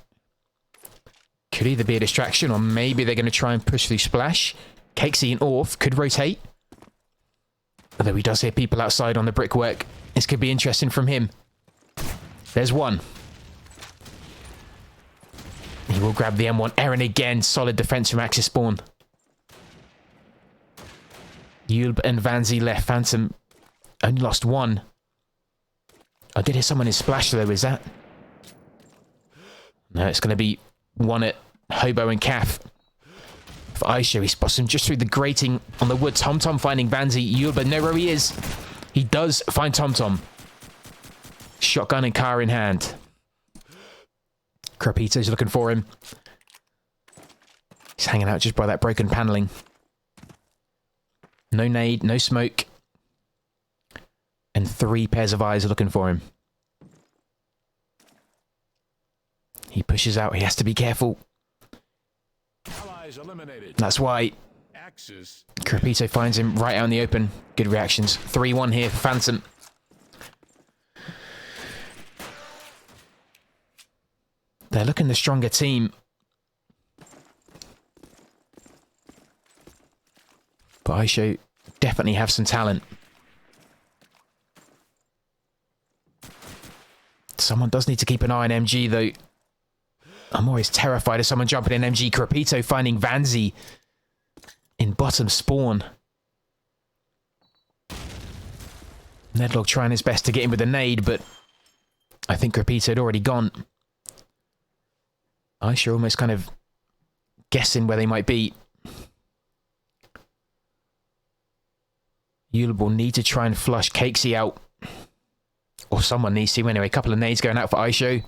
Could either be a distraction or maybe they're going to try and push through Splash. Cakesy and Orf could rotate. Although he does hear people outside on the brickwork. This could be interesting from him. There's one. He will grab the M1. Aaron again. Solid defense from Axis spawn. Yulb and Vanzi left. Phantom only lost 1. I did hear someone in Splash though, is that? No, it's going to be 1 at Hobo and Calf. For Eyeshow, he spots him just through the grating on the wood. TomTom finding Vanzi. Yulb, know where he is. He does find TomTom. Shotgun and car in hand. Crepito's looking for him. He's hanging out just by that broken paneling. No nade, no smoke. And 3 pairs of eyes are looking for him. He pushes out. He has to be careful. Allies eliminated. That's why Axis. Crepito finds him right out in the open. Good reactions. 3-1 here for Phantom. They're looking the stronger team. But Eyeshow definitely have some talent. Someone does need to keep an eye on MG though. I'm always terrified of someone jumping in MG. Crepito finding Vanzi in bottom spawn. Nedlog trying his best to get in with a nade, but I think Crepito had already gone. Eyeshow almost kind of guessing where they might be. Yulb will need to try and flush Cakesy out. Or someone needs to. Anyway, a couple of nades going out for Eyeshow.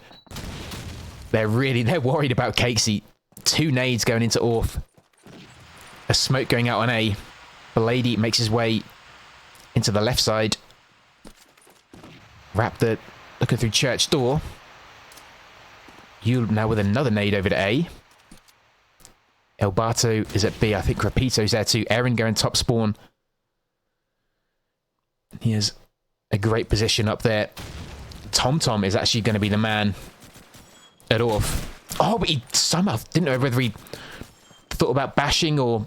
They're worried about Cakesy. 2 nades going into Orf. A smoke going out on A. The lady makes his way into the left side. Raptor looking through church door. Yulb now with another nade over to A. Elbato is at B. I think Crepito's there too. Aaron going top spawn. He has a great position up there. TomTom is actually going to be the man at Orf. Oh, but he somehow didn't know whether he thought about bashing or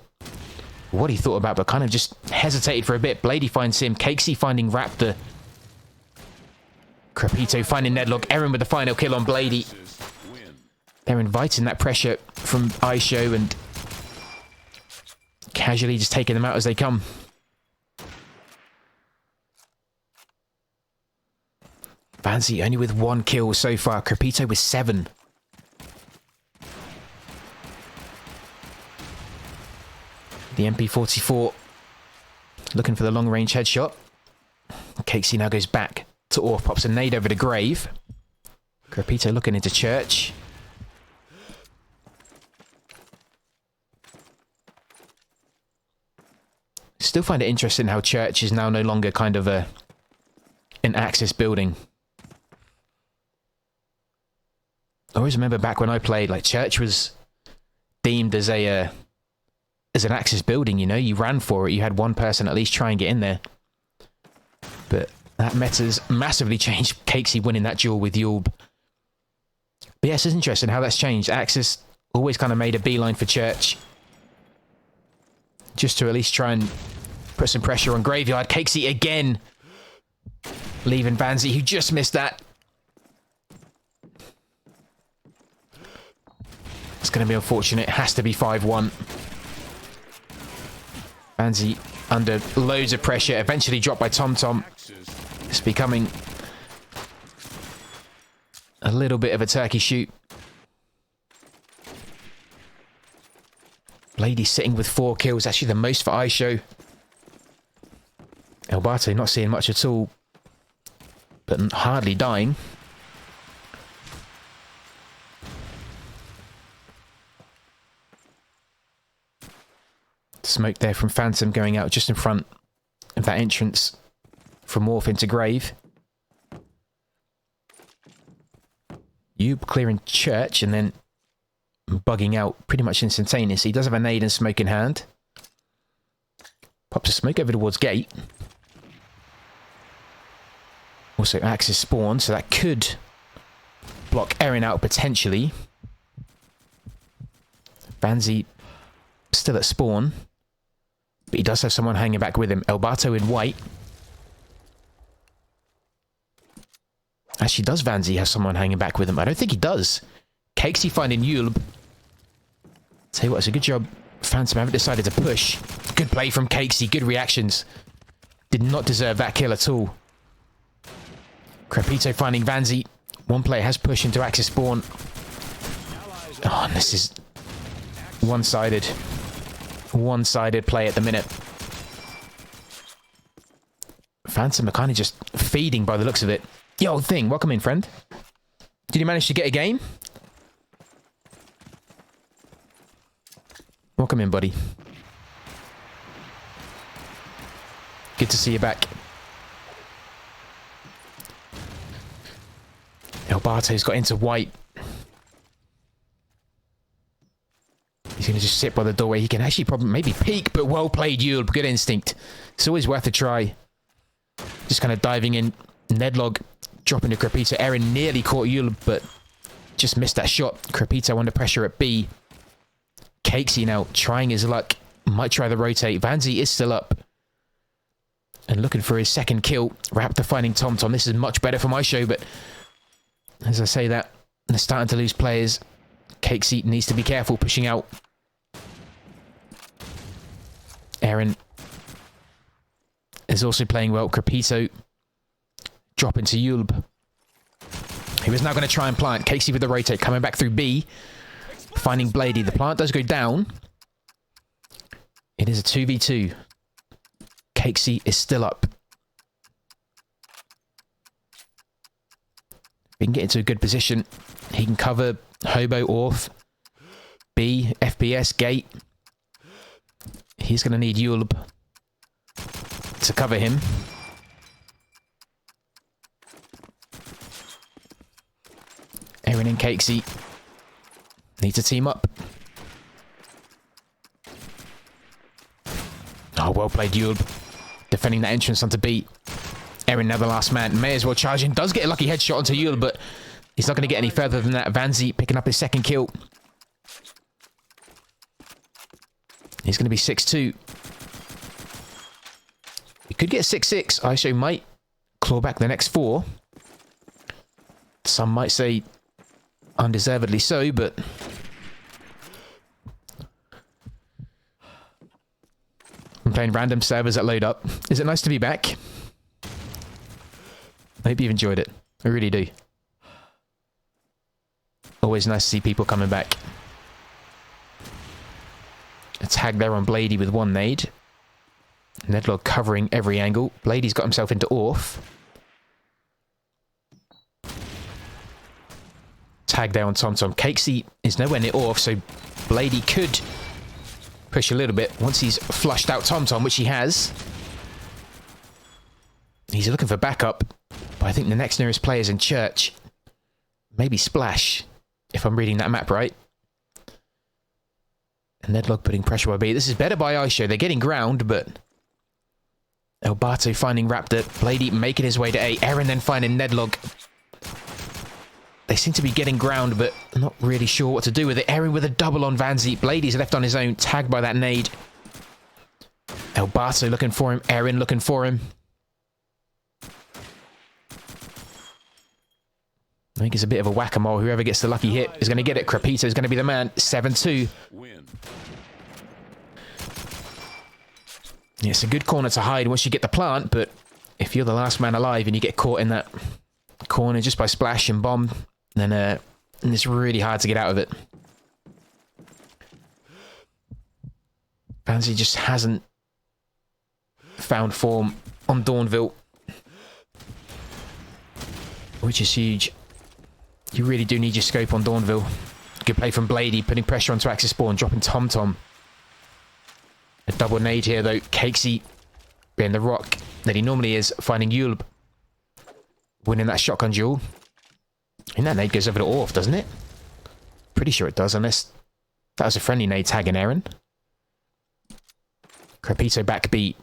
what he thought about, but kind of just hesitated for a bit. Blady finds him. Cakesy finding Raptor. Crepito finding Nedlog. Aaron with the final kill on Blady. They're inviting that pressure from Eyeshow and casually just taking them out as they come. Vanzi only with 1 kill so far. Crepito with 7. The MP44 looking for the long-range headshot. Cakesy now goes back to Orf. Pops a nade over the grave. Crepito looking into church. Still find it interesting how church is now no longer kind of an Axis building. I always remember back when I played, like, church was deemed as an Axis building, you know? You ran for it. You had one person at least try and get in there. But that meta's massively changed. Cakesy winning that duel with Yulb. But yes, it's interesting how that's changed. Axis always kind of made a beeline for church. Just to at least try and put some pressure on Graveyard. Cakesy again. Leaving Vanzi, who just missed that. It's going to be unfortunate. It has to be 5-1. Vanzi under loads of pressure. Eventually dropped by TomTom. It's becoming a little bit of a turkey shoot. Lady sitting with 4 kills. Actually the most for Eyeshow. Elbato not seeing much at all. But hardly dying. Smoke there from Phantom going out just in front of that entrance from Morph into Grave. You clearing Church and then bugging out pretty much instantaneously. He does have a nade and smoke in hand. Pops a smoke over towards Gate. Also Axis spawn, so that could block Erin out potentially. Vanzi still at spawn. But he does have someone hanging back with him. Elbato in white. Actually, does Vanzi have someone hanging back with him? I don't think he does. Cakesy finding Yulb. Tell you what, it's a good job. Phantom haven't decided to push. Good play from Cakesy. Good reactions. Did not deserve that kill at all. Crepito finding Vanzi. One player has pushed into Axis spawn. Oh, and this is one-sided. One-sided play at the minute. Phantom are kind of just feeding by the looks of it. Yo, Thing, welcome in, friend. Did you manage to get a game? Welcome in, buddy. Good to see you back. Elbato's got into white. He's going to just sit by the doorway. He can actually probably maybe peek, but well played, Yulb. Good instinct. It's always worth a try. Just kind of diving in. Nedlog dropping to Crepito. Erin nearly caught Yulb, but just missed that shot. Crepito under pressure at B. Cakesy now trying his luck. Might try the rotate. Vanzi is still up. And looking for his second kill. Raptor finding TomTom. This is much better for my show, but as I say that, they're starting to lose players. Cakesy needs to be careful pushing out. Erin is also playing well. Crepito dropping to Yulb. He was now going to try and plant. Cakesy with the rotate coming back through B. Finding Blady. The plant does go down. It is a 2v2. Cakesy is still up. He can get into a good position. He can cover Hobo, Orf, B, FPS, Gate. He's going to need Yulb to cover him. Erin and Cakesy need to team up. Oh, well played, Yulb. Defending that entrance onto B. Erin now the last man. May as well charge in. Does get a lucky headshot onto Yulb, but he's not going to get any further than that. Vanzi picking up his second kill. He's going to be 6-2. He could get 6-6. Eyeshow might claw back the next 4. Some might say undeservedly so, but I'm playing random servers that load up. Is it nice to be back? I hope you've enjoyed it. I really do. Always nice to see people coming back. A tag there on Blady with one nade. Nedlog covering every angle. Blady's got himself into Orf. Tag there on TomTom. Cakesy is nowhere near Orf, so Blady could push a little bit once he's flushed out TomTom, which he has. He's looking for backup, but I think the next nearest player is in Church. Maybe Splash, if I'm reading that map right. And Nedlog putting pressure by B. This is better by Eyeshow. They're getting ground, but Elbato finding Raptor. Blady making his way to A. Erin then finding Nedlog. They seem to be getting ground, but not really sure what to do with it. Erin with a double on Vanzi. Blady's left on his own, tagged by that nade. Elbato looking for him. Erin looking for him. I think it's a bit of a whack-a-mole. Whoever gets the lucky hit is going to get it. Crepito is going to be the man. 7-2. Yeah, it's a good corner to hide once you get the plant, but if you're the last man alive and you get caught in that corner just by Splash and Bomb, then it's really hard to get out of it. Fancy just hasn't found form on Dawnville, which is huge. You really do need your scope on Dawnville. Good play from Blady, putting pressure onto Axis Spawn, dropping Tom Tom. A double nade here though. Cakesy being the rock that he normally is, finding Yulb, winning that shotgun duel. And that nade goes over to Orf, doesn't it? Pretty sure it does, unless that was a friendly nade tagging Aaron. Crepito back beat.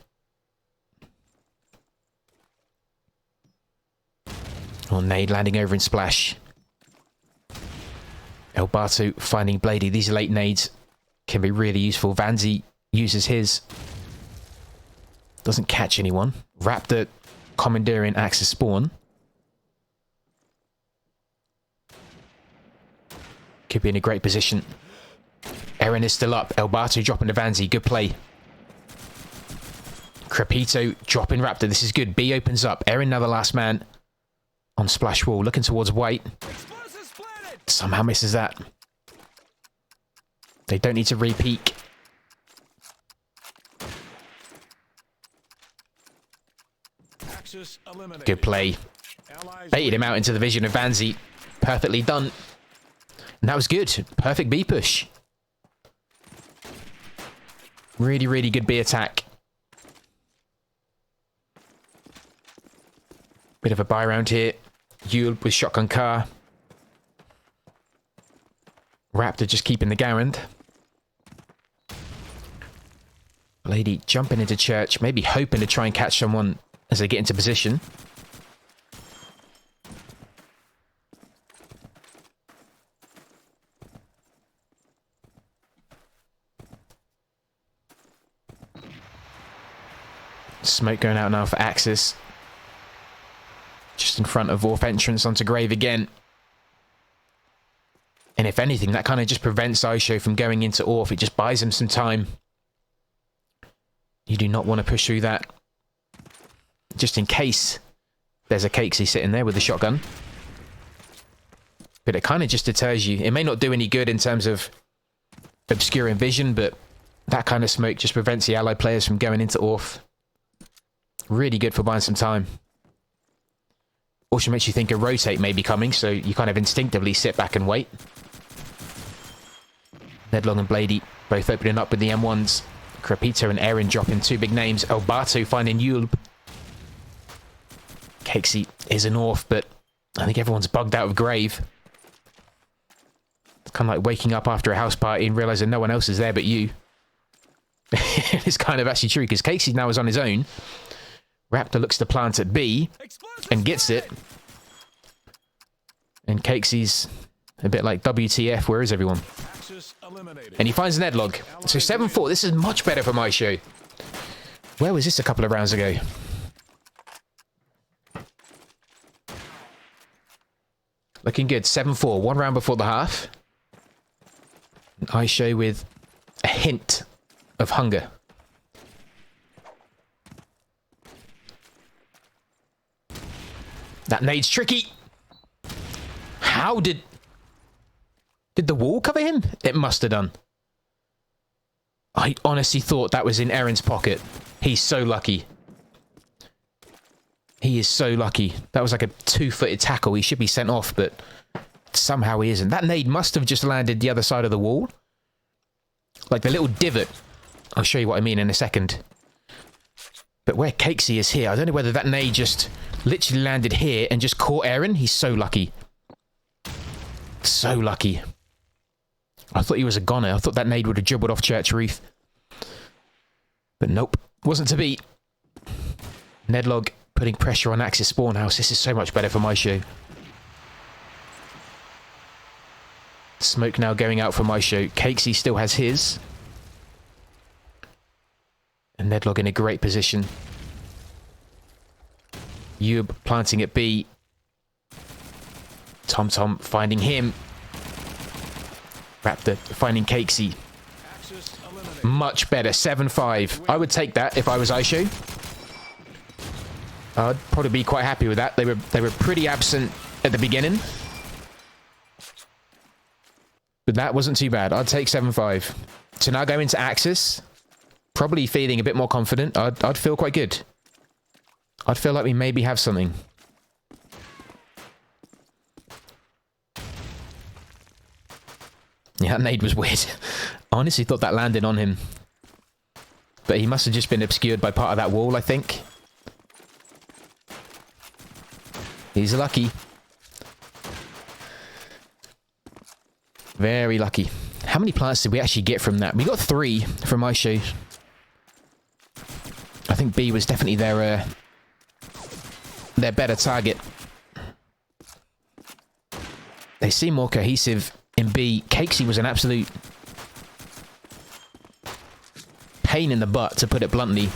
Oh, nade landing over in Splash. El Batu finding Blady. These late nades can be really useful. Vanzi uses his. Doesn't catch anyone. Raptor commandeering Axis Spawn. Could be in a great position. Eren is still up. El Batu dropping to Vanzi. Good play. Crepito dropping Raptor. This is good. B opens up. Eren now the last man on Splash Wall. Looking towards White. Somehow misses that. They don't need to re-peek. Good play. Baited him out into the vision of Vanzi. Perfectly done. And that was good. Perfect B push. Really, really good B attack. Bit of a buy round here. Yule with shotgun car. Raptor just keeping the Garand. Lady jumping into church, maybe hoping to try and catch someone as they get into position. Smoke going out now for Axis. Just in front of Orf entrance onto Grave again. And if anything, that kind of just prevents Eyeshow from going into Orf. It just buys him some time. You do not want to push through that. Just in case there's a Cakesy sitting there with a shotgun. But it kind of just deters you. It may not do any good in terms of obscuring vision, but that kind of smoke just prevents the allied players from going into Orf. Really good for buying some time. Also makes you think a rotate may be coming, so you kind of instinctively sit back and wait. Nedlong and Blady both opening up with the M1s. Crepito and Eren dropping two big names. El Batu finding Yulb. Cakesy is an Orf, but I think everyone's bugged out of Grave. It's kind of like waking up after a house party and realising no one else is there but you. It's kind of actually true, because Cakesy now is on his own. Raptor looks to plant at B and gets it. And Cakesy's a bit like WTF, where is everyone? And he finds an Edlog. So 7-4, this is much better for my show. Where was this a couple of rounds ago? Looking good, 7-4, one round before the half. Eyeshow with a hint of hunger. That nade's tricky. How did the wall cover him? It must have done. I honestly thought that was in Eren's pocket. He's so lucky. He is so lucky. That was like a 2-footed tackle. He should be sent off, but somehow he isn't. That nade must have just landed the other side of the wall. Like the little divot. I'll show you what I mean in a second. But where Cakesy is here, I don't know whether that nade just literally landed here and just caught Eren. He's so lucky. So lucky. I thought he was a goner. I thought that nade would have dribbled off church roof. But nope. Wasn't to be. Nedlog putting pressure on Axis Spawn House. This is so much better for my show. Smoke now going out for my show. Cakesy still has his. And Nedlog in a great position. Yub planting at B. Tom Tom finding him. Raptor finding Cakesy. Much better. 7-5. I would take that if I was Eyeshow. I'd probably be quite happy with that. They were pretty absent at the beginning. But that wasn't too bad. I'd take 7-5. So now go into Axis. probably feeling a bit more confident. I'd feel quite good. I'd feel like we maybe have something. Yeah, that nade was weird. I honestly thought that landed on him. But he must have just been obscured by part of that wall, I think. He's lucky. Very lucky. How many plants did we actually get from that? We got 3 from Eyeshow. I think B was definitely their better target. They seem more cohesive in B. Cakesy was an absolute pain in the butt, to put it bluntly,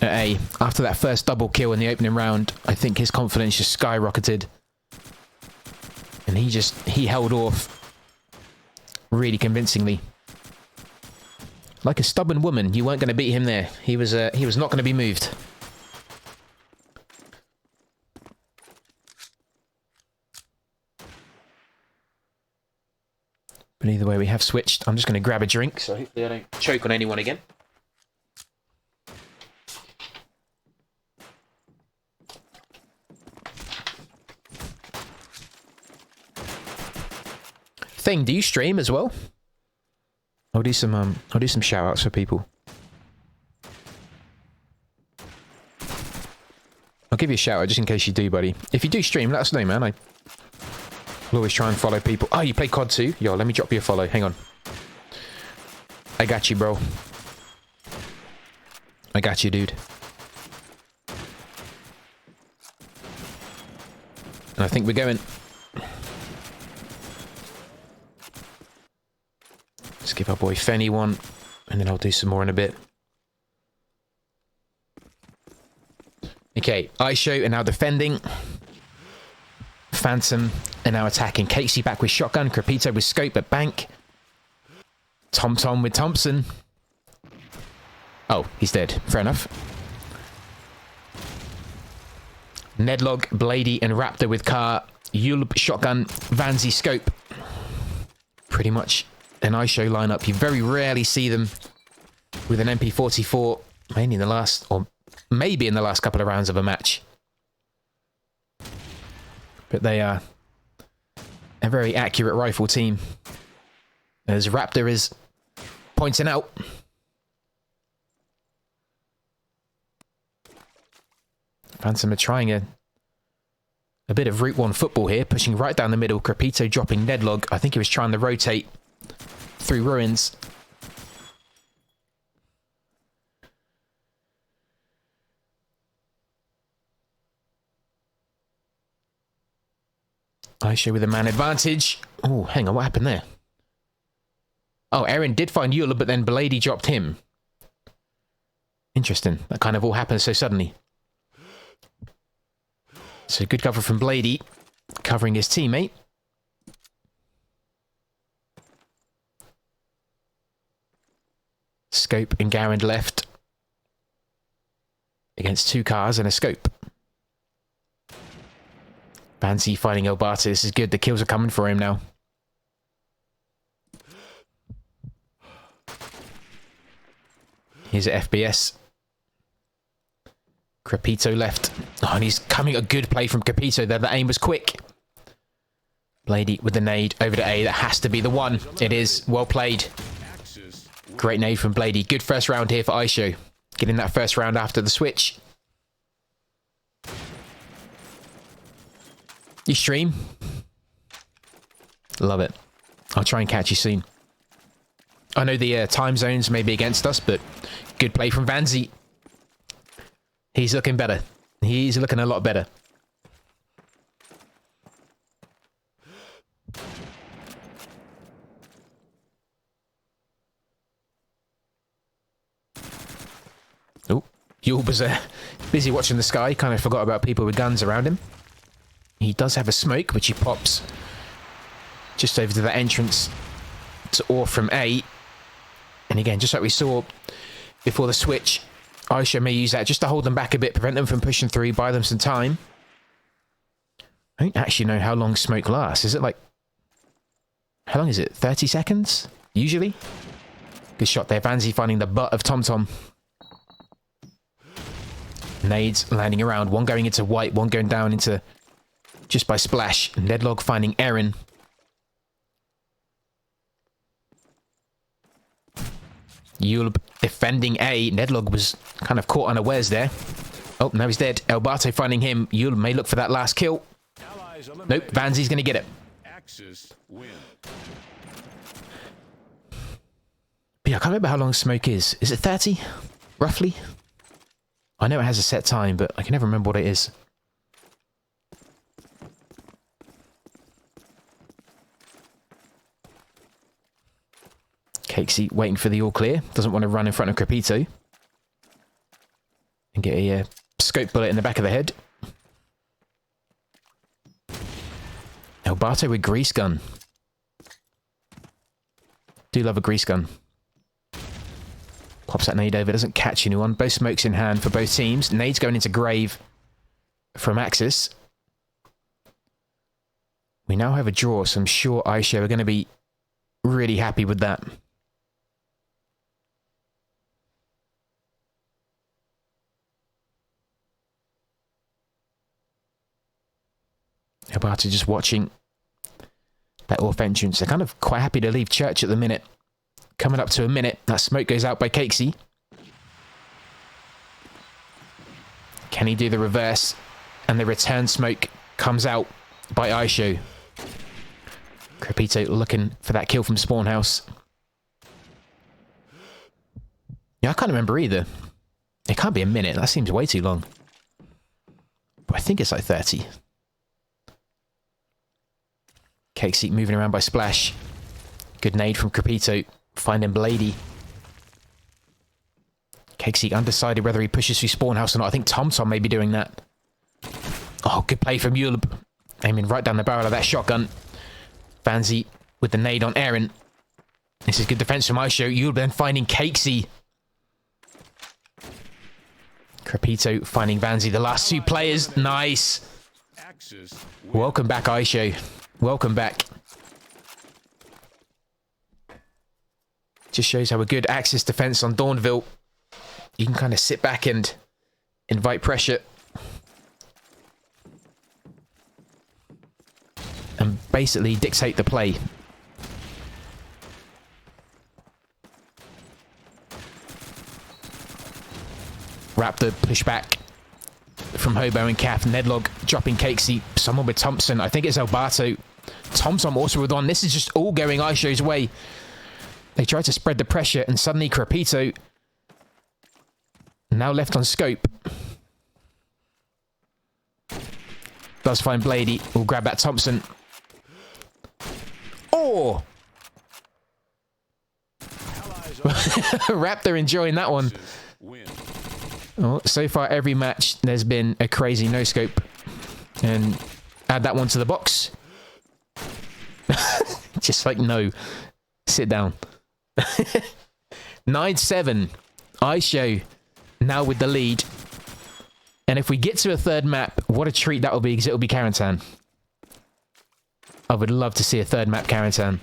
at A. After that first double kill in the opening round, I think his confidence just skyrocketed. And he held off really convincingly. Like a stubborn woman, you weren't going to beat him there. He was not going to be moved. But either way, we have switched. I'm just going to grab a drink, so hopefully I don't choke on anyone again. Thing, do you stream as well? I'll do some shout outs for people. I'll give you a shout out just in case you do, buddy. If you do stream, let us know, man. I'll always try and follow people. Oh, you play COD too? Yo, let me drop you a follow. Hang on. I got you, bro. I got you, dude. And I think we're going. Let's give our boy Fenny one, and then I'll do some more in a bit. Okay, Eyeshow are now defending. Phantom are now attacking. Casey back with shotgun. Crepito with scope at bank. Tom with Thompson. Oh, he's dead. Fair enough. Nedlog, Blady, and Raptor with car. Yulb, shotgun, Vanzi, scope. Pretty much an Eyeshow lineup. You very rarely see them with an MP44, mainly in the last, or maybe in the last couple of rounds of a match. But they are a very accurate rifle team, as Raptor is pointing out. Phantom are trying a bit of Route 1 football here, pushing right down the middle. Crepito dropping Nedlog. I think he was trying to rotate through ruins. Eyeshow with a man advantage. Oh, hang on, what happened there? Oh, Aaron did find Eula, but then Blady dropped him. Interesting. That kind of all happened so suddenly. So good cover from Blady, covering his teammate. Scope and Garand left against 2 cars and a scope. Bansi finding Elbata. This is good. The kills are coming for him now. Here's at FBS. Crepito left. Oh, and he's coming. A good play from Crepito there. The aim was quick. Blady with the nade over to A. That has to be the one. It is. Well played. Great nade from Blady. Good first round here for Eyeshow. Getting that first round after the switch. You stream? Love it. I'll try and catch you soon. I know the time zones may be against us, but good play from Vanzi. He's looking better. He's looking a lot better. Oh, Yul was busy watching the sky. Kind of forgot about people with guns around him. He does have a smoke, which he pops just over to the entrance to Or from A. And again, just like we saw before the switch, Eyeshow may use that just to hold them back a bit, prevent them from pushing through, buy them some time. I don't actually know how long smoke lasts. Is it like... How long is it? 30 seconds? Usually? Good shot there. Vanzi finding the butt of TomTom. Nades landing around. One going into white, one going down into just by splash. Nedlog finding Erin. Yulb defending A. Nedlog was kind of caught unawares there. Oh, now he's dead. Elbato finding him. Yulb may look for that last kill. Nope, Vanzi's going to get it. Axis win. But yeah, I can't remember how long smoke is. Is it 30? Roughly? I know it has a set time, but I can never remember what it is. Cakesy waiting for the all clear. Doesn't want to run in front of Crepito. And get a scope bullet in the back of the head. Elbato with grease gun. Do love a grease gun. Pops that nade over, doesn't catch anyone. Both smokes in hand for both teams. Nade's going into grave from Axis. We now have a draw, so I'm sure Eyeshow are going to be really happy with that. Elbato just watching that off entrance. They're kind of quite happy to leave church at the minute. Coming up to a minute. That smoke goes out by Cakesy. Can he do the reverse? And the return smoke comes out by Eyeshow. Crepito looking for that kill from Spawnhouse. Yeah, I can't remember either. It can't be a minute. That seems way too long. But I think it's like 30. Cakesy moving around by splash. Good nade from Crepito. Finding Blady. Cakesy undecided whether he pushes through Spawnhouse or not. I think TomTom may be doing that. Oh, good play from Yulb. Aiming right down the barrel of that shotgun. Vanzi with the nade on Erin. This is good defense from Eyeshow. Yulb then finding Cakesy. Crepito finding Vanzi. The last two players. Nice. Welcome back, Eyeshow. Welcome back. Just shows how a good Axis defense on Dawnville. You can kind of sit back and invite pressure. And basically dictate the play. Raptor push back from Hobo and Calf. Nedlog dropping Cakesy. Someone with Thompson. I think it's Elbato. TomTom also with one. This is just all going Eyeshow's way. They try to spread the pressure and suddenly Crepito now left on scope. Does find Blady. Will grab that Thompson. Oh! Raptor enjoying that one. Oh, so far every match there's been a crazy no scope. And add that one to the box. Just like no. Sit down. 9-7. Eyeshow now with the lead. And if we get to a third map, what a treat that will be, because it will be Carentan. I would love to see a third map Carentan.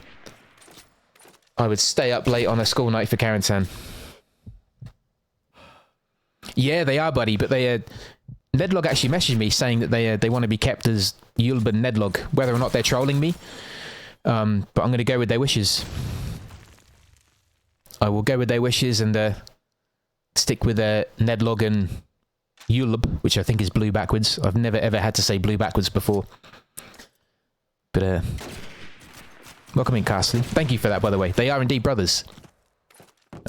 I would stay up late on a school night for Carentan. Yeah, they are, buddy, but they Nedlog actually messaged me saying that they want to be kept as Yulb and Nedlog, whether or not they're trolling me. But I'm going to go with their wishes. I will go with their wishes and stick with Nedlog and Yulb, which I think is blue backwards. I've never ever had to say blue backwards before. But welcome in, Castley. Thank you for that, by the way. They are indeed brothers.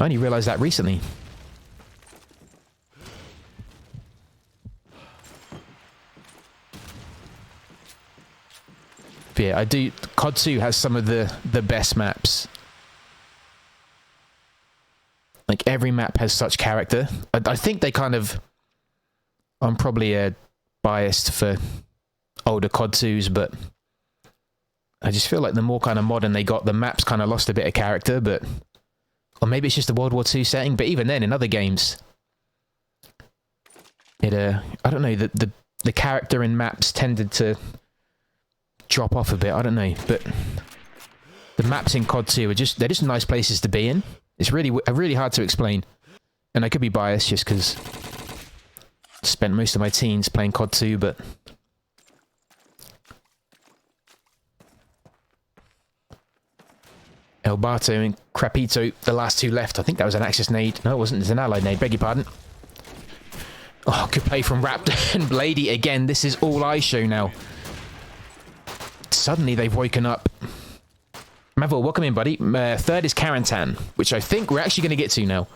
I only realised that recently. But yeah, I do. COD 2 has some of the best maps. Like, every map has such character. I think they kind of... I'm probably biased for older COD 2s, but I just feel like the more kind of modern they got, the maps kind of lost a bit of character, but... Or maybe it's just a World War II setting, but even then, in other games... I don't know, the character in maps tended to drop off a bit, I don't know, but... The maps in COD 2 are they're just nice places to be in. It's really hard to explain. And I could be biased just because I spent most of my teens playing COD 2, but... El Bato and Crepito, the last two left. I think that was an Axis nade. No, it wasn't. It's an allied nade. Beg your pardon. Oh, good play from Raptor and Blady again. This is all Eyeshow now. Suddenly they've woken up. Mavil, welcome in, buddy. Third is Carentan, which I think we're actually going to get to now.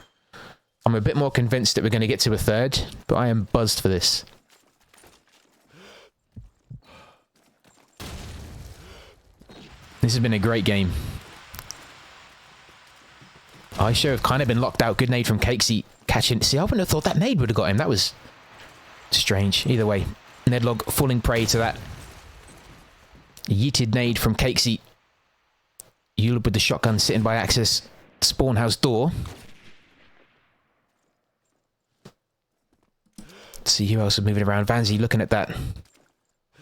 I'm a bit more convinced that we're going to get to a third, but I am buzzed for this. This has been a great game. Eyeshow have kind of been locked out. Good nade from Cakesy. Catching. See, I wouldn't have thought that nade would have got him. That was strange. Either way, Nedlog falling prey to that yeeted nade from Cakesy. Eulab with the shotgun sitting by Axis. Spawn house door. Let's see who else is moving around. Vanzi looking at that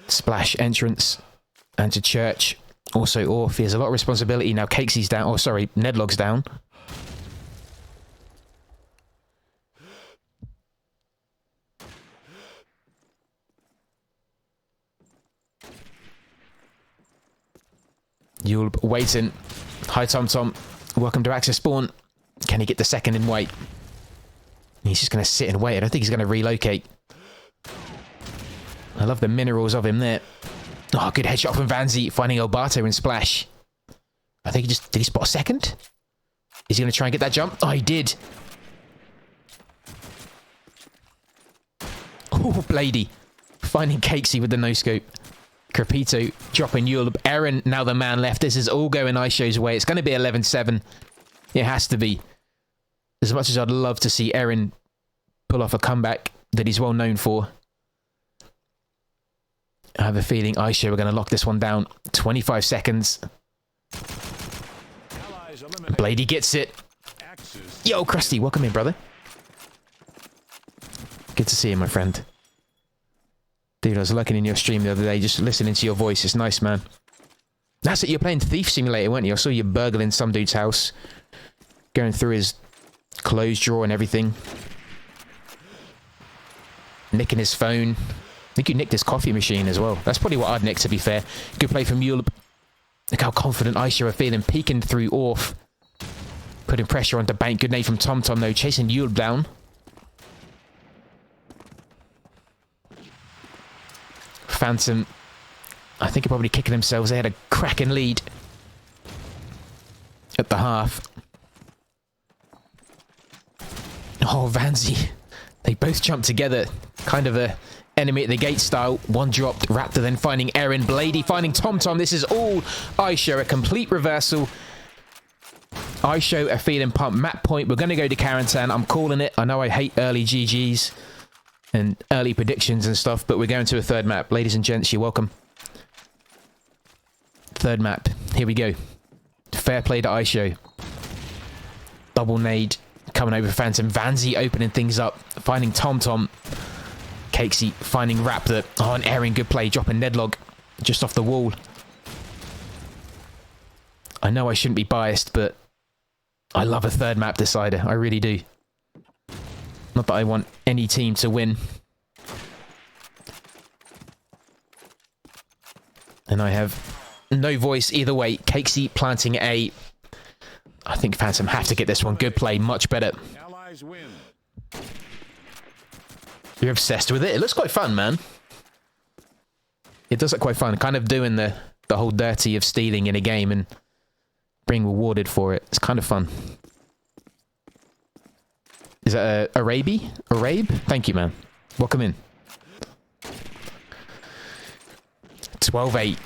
splash entrance. And to Church. Also Orf. He has a lot of responsibility. Now Cakesy's down. Oh, sorry. Nedlog's down. Yulb waiting. Hi, Tom Tom. Welcome to Axis Spawn. Can he get the second in white? He's just going to sit and wait. I don't think he's going to relocate. I love the minerals of him there. Oh, good headshot from Vanzi, finding Elbato in Splash. I think he just... Did he spot a second? Is he going to try and get that jump? Oh, he did. Oh, Blady. Finding Cakesy with the no-scope. Crepito dropping Yulab. Aaron, now the man left. This is all going Eyeshow's way. It's going to be 11-7. It has to be. As much as I'd love to see Aaron pull off a comeback that he's well known for, I have a feeling Eyeshow are going to lock this one down. 25 seconds. Blady gets it. Yo, Krusty, welcome in, brother. Good to see you, my friend. Dude, I was looking in your stream the other day, just listening to your voice. It's nice, man. That's it, you're playing Thief Simulator, weren't you? I saw you burgling some dude's house. Going through his clothes drawer and everything. Nicking his phone. I think you nicked his coffee machine as well. That's probably what I'd nick, to be fair. Good play from Yulab. Look how confident Eyeshow are feeling. Peeking through Orf. Putting pressure onto Bank. Good nade from Tom Tom, though. Chasing Yulab down. Phantom, I think, are probably kicking themselves. They had a cracking lead at the half. Oh, Vanzi. They both jumped together. Kind of a enemy at the gate style. One dropped. Raptor then finding Aaron. Blady finding Tom Tom. This is all Eyeshow. A complete reversal. Eyeshow are feeling pumped. Map point. We're going to go to Carentan. I'm calling it. I know I hate early GGs and early predictions and stuff, but we're going to a third map. Ladies and gents, you're welcome. Third map. Here we go. Fair play to Eyeshow. Double nade coming over Phantom. Vanzi opening things up. Finding Tom Tom. Cakesy finding Raptor. Oh, and Aaron, good play. Dropping Nedlog just off the wall. I know I shouldn't be biased, but I love a third map decider. I really do. Not that I want any team to win. And I have no voice either way. Cakesy planting A. I think Phantom have to get this one. Good play. Much better. Allies win. You're obsessed with it. It looks quite fun, man. It does look quite fun. Kind of doing the whole dirty of stealing in a game and being rewarded for it. It's kind of fun. Is that Arabi? Arabe? Thank you, man. Welcome in. 12-8.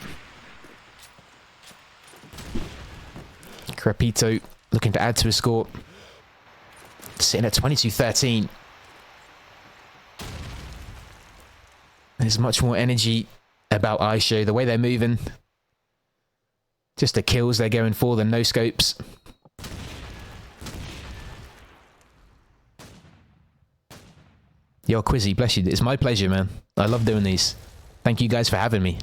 Crepito looking to add to his score. Sitting at 22-13. There's much more energy about Eyeshow. The way they're moving. Just the kills they're going for, the no-scopes. Yo, Quizzy, bless you. It's my pleasure, man. I love doing these. Thank you guys for having me.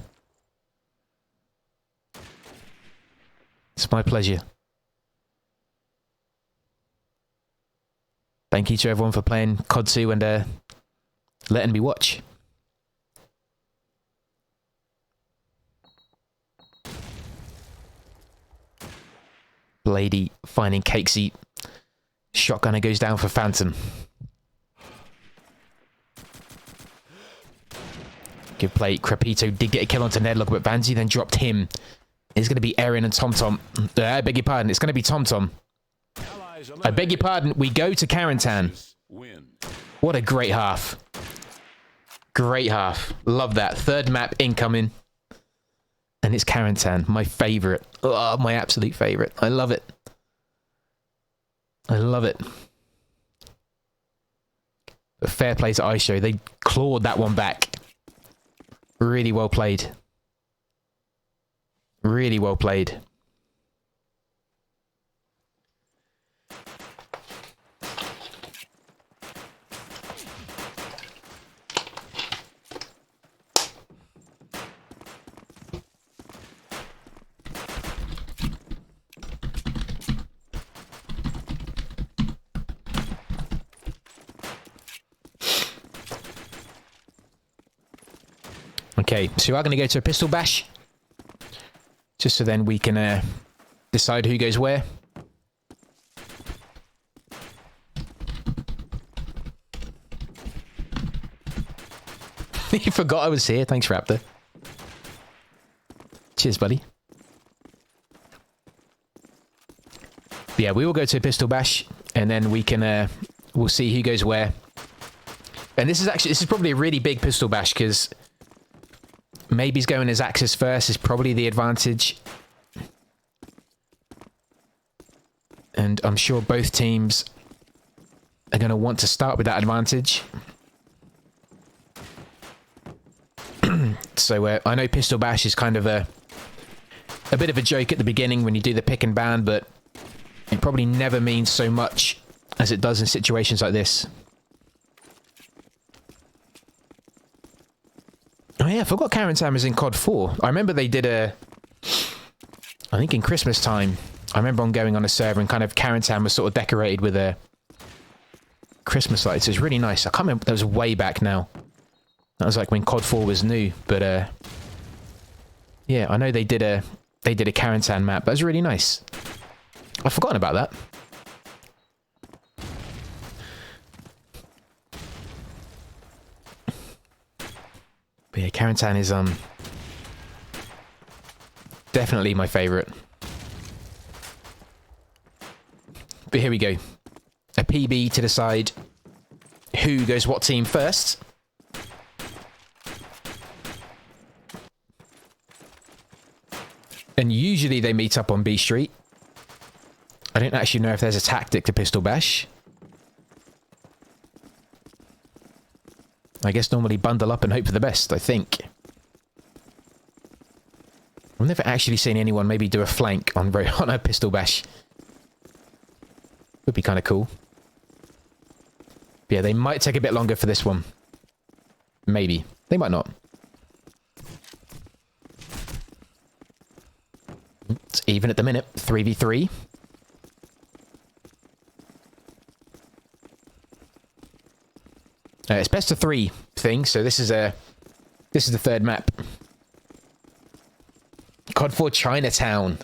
It's my pleasure. Thank you to everyone for playing COD 2 and letting me watch. Blady finding Cakesy. Shotgunner goes down for Phantom. Good play. Crepito did get a kill onto Nedlock, but Vanzi then dropped him. It's going to be Erin and TomTom. I beg your pardon. It's going to be TomTom. I beg your pardon. We go to Carentan. What a great half. Great half. Love that. Third map incoming. And it's Carentan. My favourite. Oh, my absolute favourite. I love it. I love it. But fair play to Eyeshow. They clawed that one back. Really well played. Really well played. Okay, so we are going to go to a pistol bash. Just so then we can decide who goes where. You forgot I was here. Thanks, Raptor. Cheers, buddy. But yeah, we will go to a pistol bash, and then we can we'll see who goes where. And this is probably a really big pistol bash because maybe he's going as Axis first is probably the advantage. And I'm sure both teams are going to want to start with that advantage. So I know Pistol Bash is kind of a bit of a joke at the beginning when you do the pick and ban, but it probably never means so much as it does in situations like this. Oh yeah, I forgot Carentan was in COD 4. I remember they did I think in Christmas time, I remember on going on a server and kind of Carentan was sort of decorated with a Christmas lights. It was really nice. I can't remember, that was way back now. That was like when COD 4 was new, but yeah, I know they did a Carentan map. That was really nice. I've forgotten about that. But yeah, Carentan is definitely my favourite. But here we go. A PB to decide who goes what team first. And usually they meet up on B Street. I don't actually know if there's a tactic to Pistol Bash. I guess normally bundle up and hope for the best, I think. I've never actually seen anyone maybe do a flank on a Pistol Bash. Would be kind of cool. But yeah, they might take a bit longer for this one. Maybe. They might not. It's even at the minute. 3v3. It's best of 3 thing, so this is the third map. COD 4 Chinatown.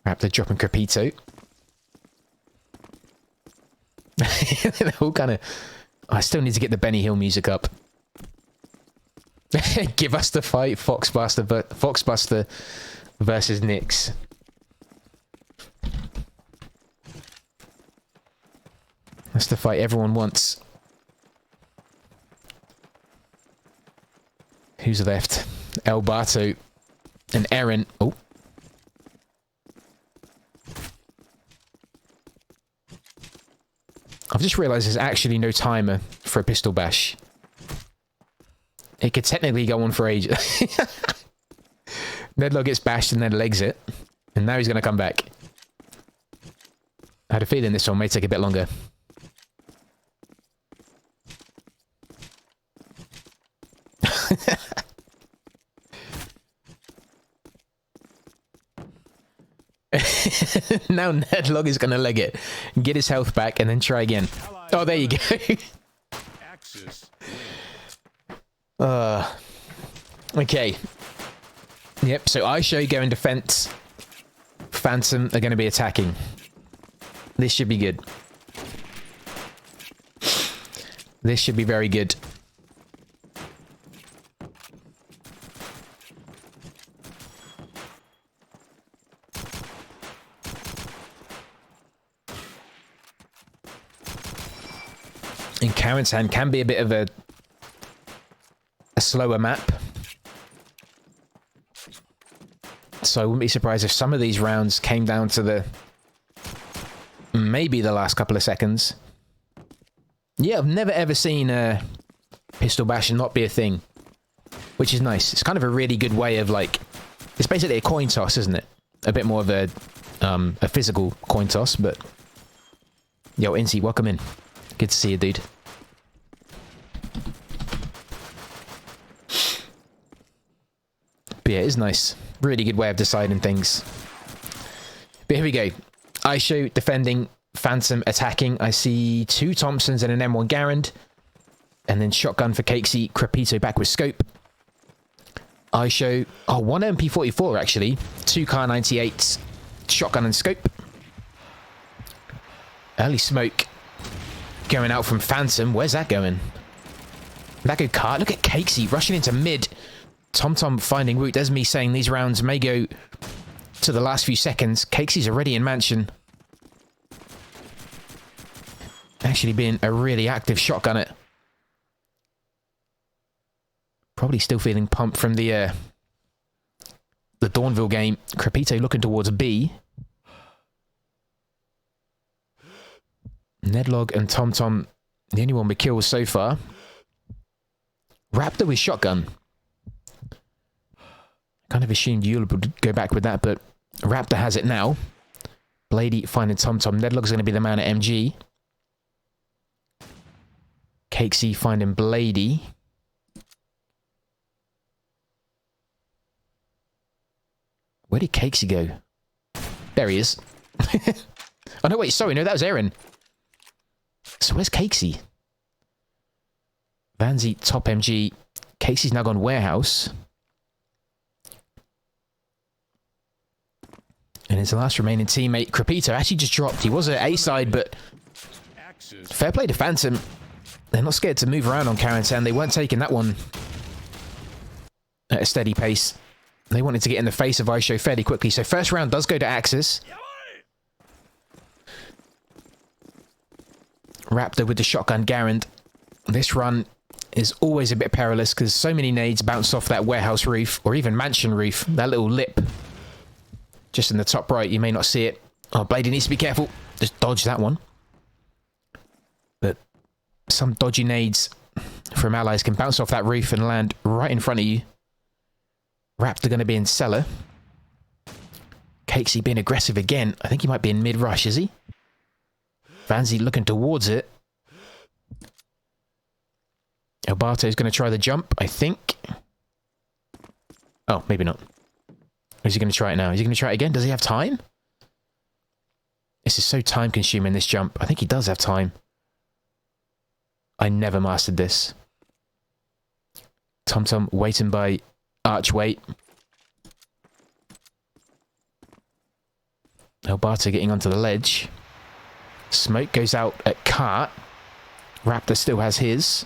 Raptor dropping Crepito. They're all kind of... I still need to get the Benny Hill music up. Give us the fight, Foxbuster versus Nyx. That's the fight everyone wants. Who's left? El Bato and Erin. Oh. I've just realised there's actually no timer for a Pistol Bash. It could technically go on for ages. Nedlock gets bashed and then legs it. And now he's going to come back. I had a feeling this one may take a bit longer. Now Nedlog is going to leg it, get his health back, and then try again. Oh, there you go. Axis. Okay. Yep, so Eyeshow going defense. Phantom are going to be attacking. This should be good. This should be very good. And Karen's hand can be a bit of a slower map. So I wouldn't be surprised if some of these rounds came down to the... maybe the last couple of seconds. Yeah, I've never ever seen pistol bash not be a thing. Which is nice. It's kind of a really good way of like... it's basically a coin toss, isn't it? A bit more of a physical coin toss, but... Yo, Incy, welcome in. Good to see you, dude. But yeah, it is nice. Really good way of deciding things. But here we go. Eyeshow defending, Phantom attacking. I see 2 Thompsons and an M1 Garand. And then shotgun for Cakesy. Crepito back with scope. Eyeshow. Oh, 1 MP44 actually. 2 Car 98s. Shotgun and scope. Early smoke. Going out from Phantom. Where's that going? That go cart. Look at Cakesy rushing into mid. TomTom finding route. There's me saying these rounds may go to the last few seconds. Cakesy's already in mansion. Actually being a really active shotgunner. Probably still feeling pumped from the Dawnville game. Crepito looking towards B. Nedlog and TomTom, the only one with kills so far. Raptor with shotgun. Kind of assumed you'll go back with that, but Raptor has it now. Blady finding TomTom. Nedlog's going to be the man at MG. Cakesy finding Blady. Where did Cakesy go? There he is. Oh, no, wait, sorry, no, that was Aaron. So where's Cakesy? Vanzy, top MG. Cakesy's now gone warehouse. And his last remaining teammate, Crepito, actually just dropped. He was at A side, but fair play to Phantom. They're not scared to move around on Karentan. They weren't taking that one at a steady pace. They wanted to get in the face of Eyeshow fairly quickly. So first round does go to Axis. Raptor with the shotgun Garand. This run is always a bit perilous because so many nades bounce off that warehouse roof or even mansion roof. That little lip. Just in the top right, you may not see it. Oh, Blady needs to be careful. Just dodge that one. But some dodgy nades from allies can bounce off that roof and land right in front of you. Raptor going to be in cellar. Cakesy being aggressive again. I think he might be in mid-rush, is he? Vanzy looking towards it. Elbato's going to try the jump, I think. Oh, maybe not. Or is he going to try it now? Is he going to try it again? Does he have time? This is so time-consuming, this jump. I think he does have time. I never mastered this. TomTom waiting by archway. Elbato getting onto the ledge. Smoke goes out at cart. Raptor still has his.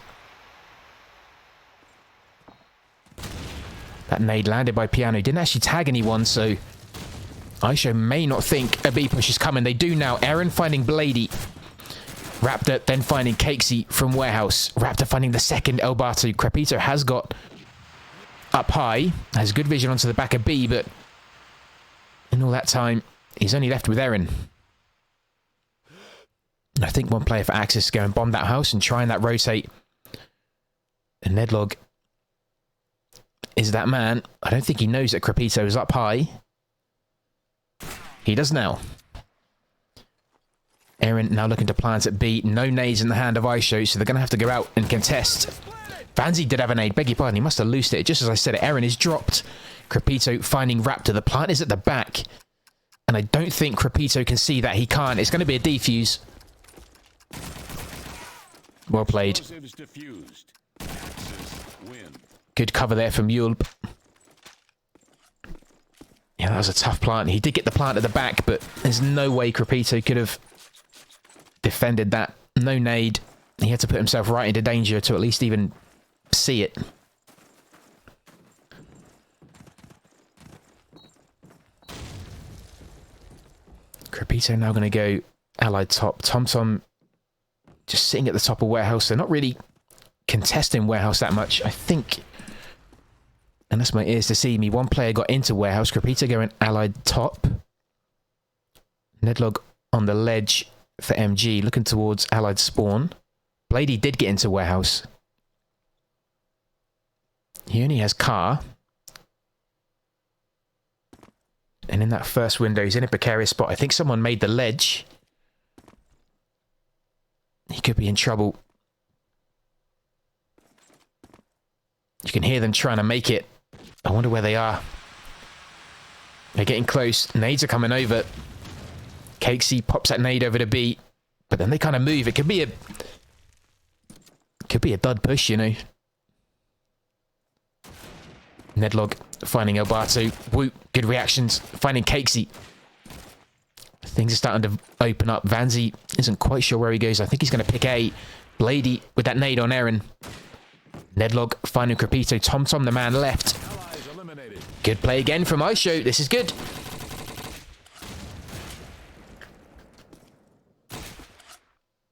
That nade landed by Piano. Didn't actually tag anyone, so Eyeshow may not think a B push is coming. They do now. Aaron finding Blady. Raptor then finding Cakesy from warehouse. Raptor finding the second Elbato. Crepito has got up high. Has good vision onto the back of B, but in all that time, he's only left with Aaron. I think one player for Axis go and bomb that house and try and that rotate. And Nedlog is that man. I don't think he knows that Crepito is up high. He does now. Aaron now looking to plant at B. No nades in the hand of Eyeshow, so they're going to have to go out and contest. Vanzy did have a nade. Beg your pardon, he must have loosed it. Just as I said it, Aaron is dropped. Crepito finding Raptor. The plant is at the back. And And I don't think Crepito can see that. He can't. It's going to be a defuse. Well played. Explosives diffused. Axis win. Good cover there from Yulb. Yeah, that was a tough plant. He did get the plant at the back, but there's no way Crepito could have defended that. No nade. He had to put himself right into danger to at least even see it. Crepito now going to go allied top. TomTom just sitting at the top of warehouse. They're not really contesting warehouse that much. I think, unless my ears deceive me, one player got into warehouse. Crepito going allied top. Nedlog on the ledge for MG, looking towards allied spawn. Blady did get into warehouse. He only has car. And in that first window, he's in a precarious spot. I think someone made the ledge. He could be in trouble. You can hear them trying to make it. I wonder where they are. They're getting close. Nades are coming over. Cakesy pops that nade over to B. But then they kind of move. It could be a dud push, you know. Nedlog finding Elbato. Woo, good reactions. Finding Cakesy. Things are starting to open up. Vanzi isn't quite sure where he goes. I think he's going to pick A. Blady with that nade on Aaron. Nedlog finding Crepito. TomTom, the man left. Good play again from Eyeshow. This is good.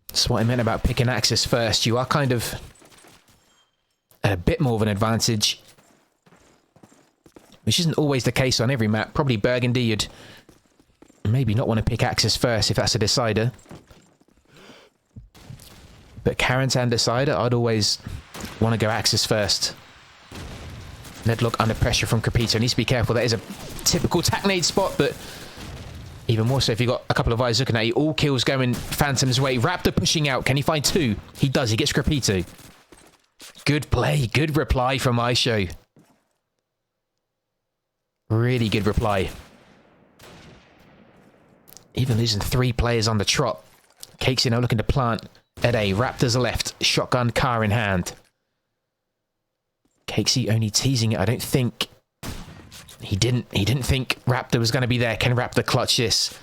That's what I meant about picking Axis first. You are kind of at a bit more of an advantage, which isn't always the case on every map. Probably Burgundy, you'd maybe not want to pick Axis first if that's a decider. But Carentan decider, I'd always want to go Axis first. Nedlock under pressure from Crepito. Needs to be careful. That is a typical Tacknade spot, but even more so if you've got a couple of eyes looking at you. All kills going Phantom's way. Raptor pushing out. Can he find two? He does. He gets Crepito. Good play. Good reply from Eyeshow. Really good reply. Even losing 3 players on the trot. Cakesy now looking to plant at A. Raptors left. Shotgun, car in hand. Cakesy only teasing it. I don't think... He didn't think Raptor was going to be there. Can Raptor clutch this?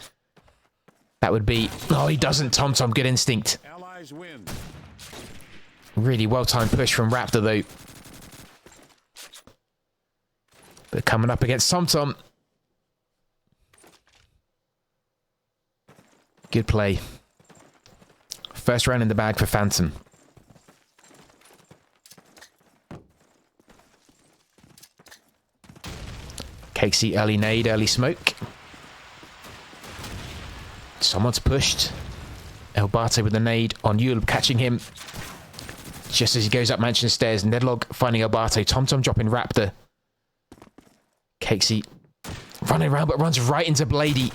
That would be... Oh, he doesn't. TomTom, good instinct. Allies win. Really well-timed push from Raptor, though. But coming up against TomTom. Good play. First round in the bag for Phantom. Cakesy, early nade, early smoke. Someone's pushed. Elbato with the nade on Yulb, catching him just as he goes up mansion stairs. Nedlog finding Elbato. TomTom dropping Raptor. Cakesy running around but runs right into Blady.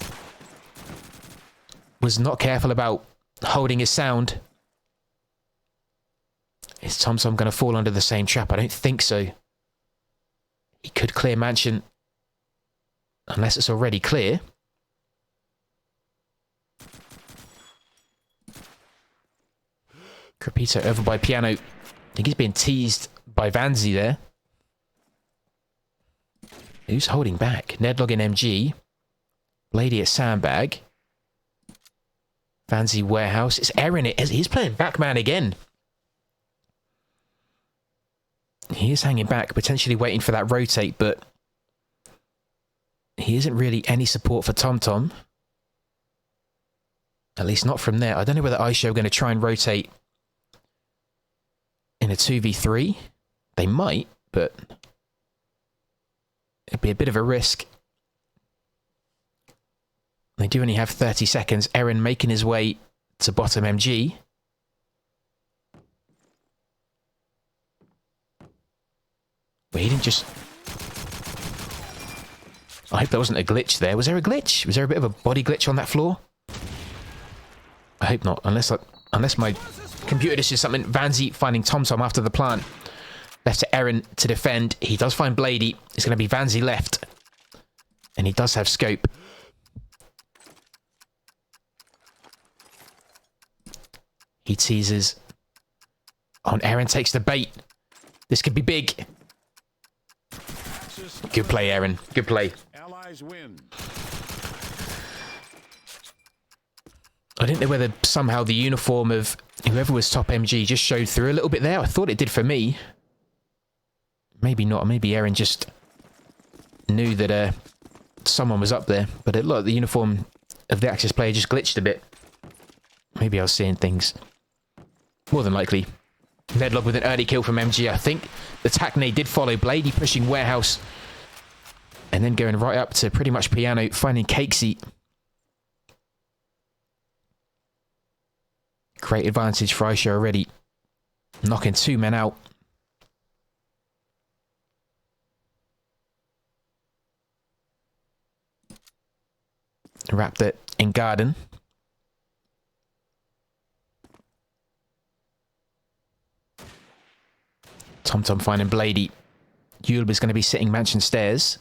Was not careful about holding his sound. Is TomTom going to fall under the same trap? I don't think so. He could clear mansion. Unless it's already clear. Crepito over by Piano. I think he's being teased by Vanzi there. Who's holding back? Nedlog in MG. Blady at Sandbag. Vanzi warehouse. It's Erin. He's playing backman again. He is hanging back, potentially waiting for that rotate, but he isn't really any support for TomTom. At least not from there. I don't know whether Eyeshow are going to try and rotate in a 2v3. They might, but it'd be a bit of a risk. They do only have 30 seconds. Erin making his way to bottom MG. But he didn't just... I hope there wasn't a glitch there. Was there a glitch? Was there a bit of a body glitch on that floor? I hope not. Unless my computer just did something. Vanzi finding TomTom after the plant. Left to Erin to defend. He does find Blady. It's going to be Vanzi left. And he does have scope. He teases. Oh, and Aaron takes the bait. This could be big. Axis Good play, Aaron. Good play. Allies win. I didn't know whether somehow the uniform of whoever was top MG just showed through a little bit there. I thought it did for me. Maybe not. Maybe Aaron just knew that someone was up there. But it looked like the uniform of the Axis player just glitched a bit. Maybe I was seeing things. More than likely. Nedlog with an early kill from MG, I think. The tac nade did follow. Blady pushing Warehouse. And then going right up to pretty much Piano, finding Cakesy. Great advantage for Eyeshow already. Knocking 2 men out. Raptor in garden. TomTom finding Blady. Yulb is going to be sitting mansion stairs.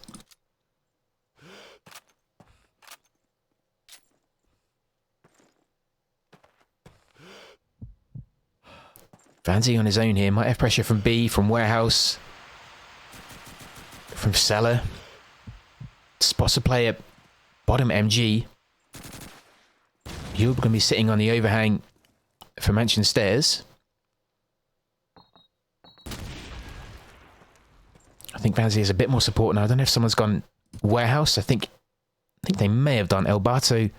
Vanzi on his own here. Might have pressure from B, from Warehouse, from Cellar. Spots a player. Bottom MG. Yulb going to be sitting on the overhang for mansion stairs. I think Vanzi has a bit more support now. I don't know if someone's gone Warehouse. I think they may have done Elbato.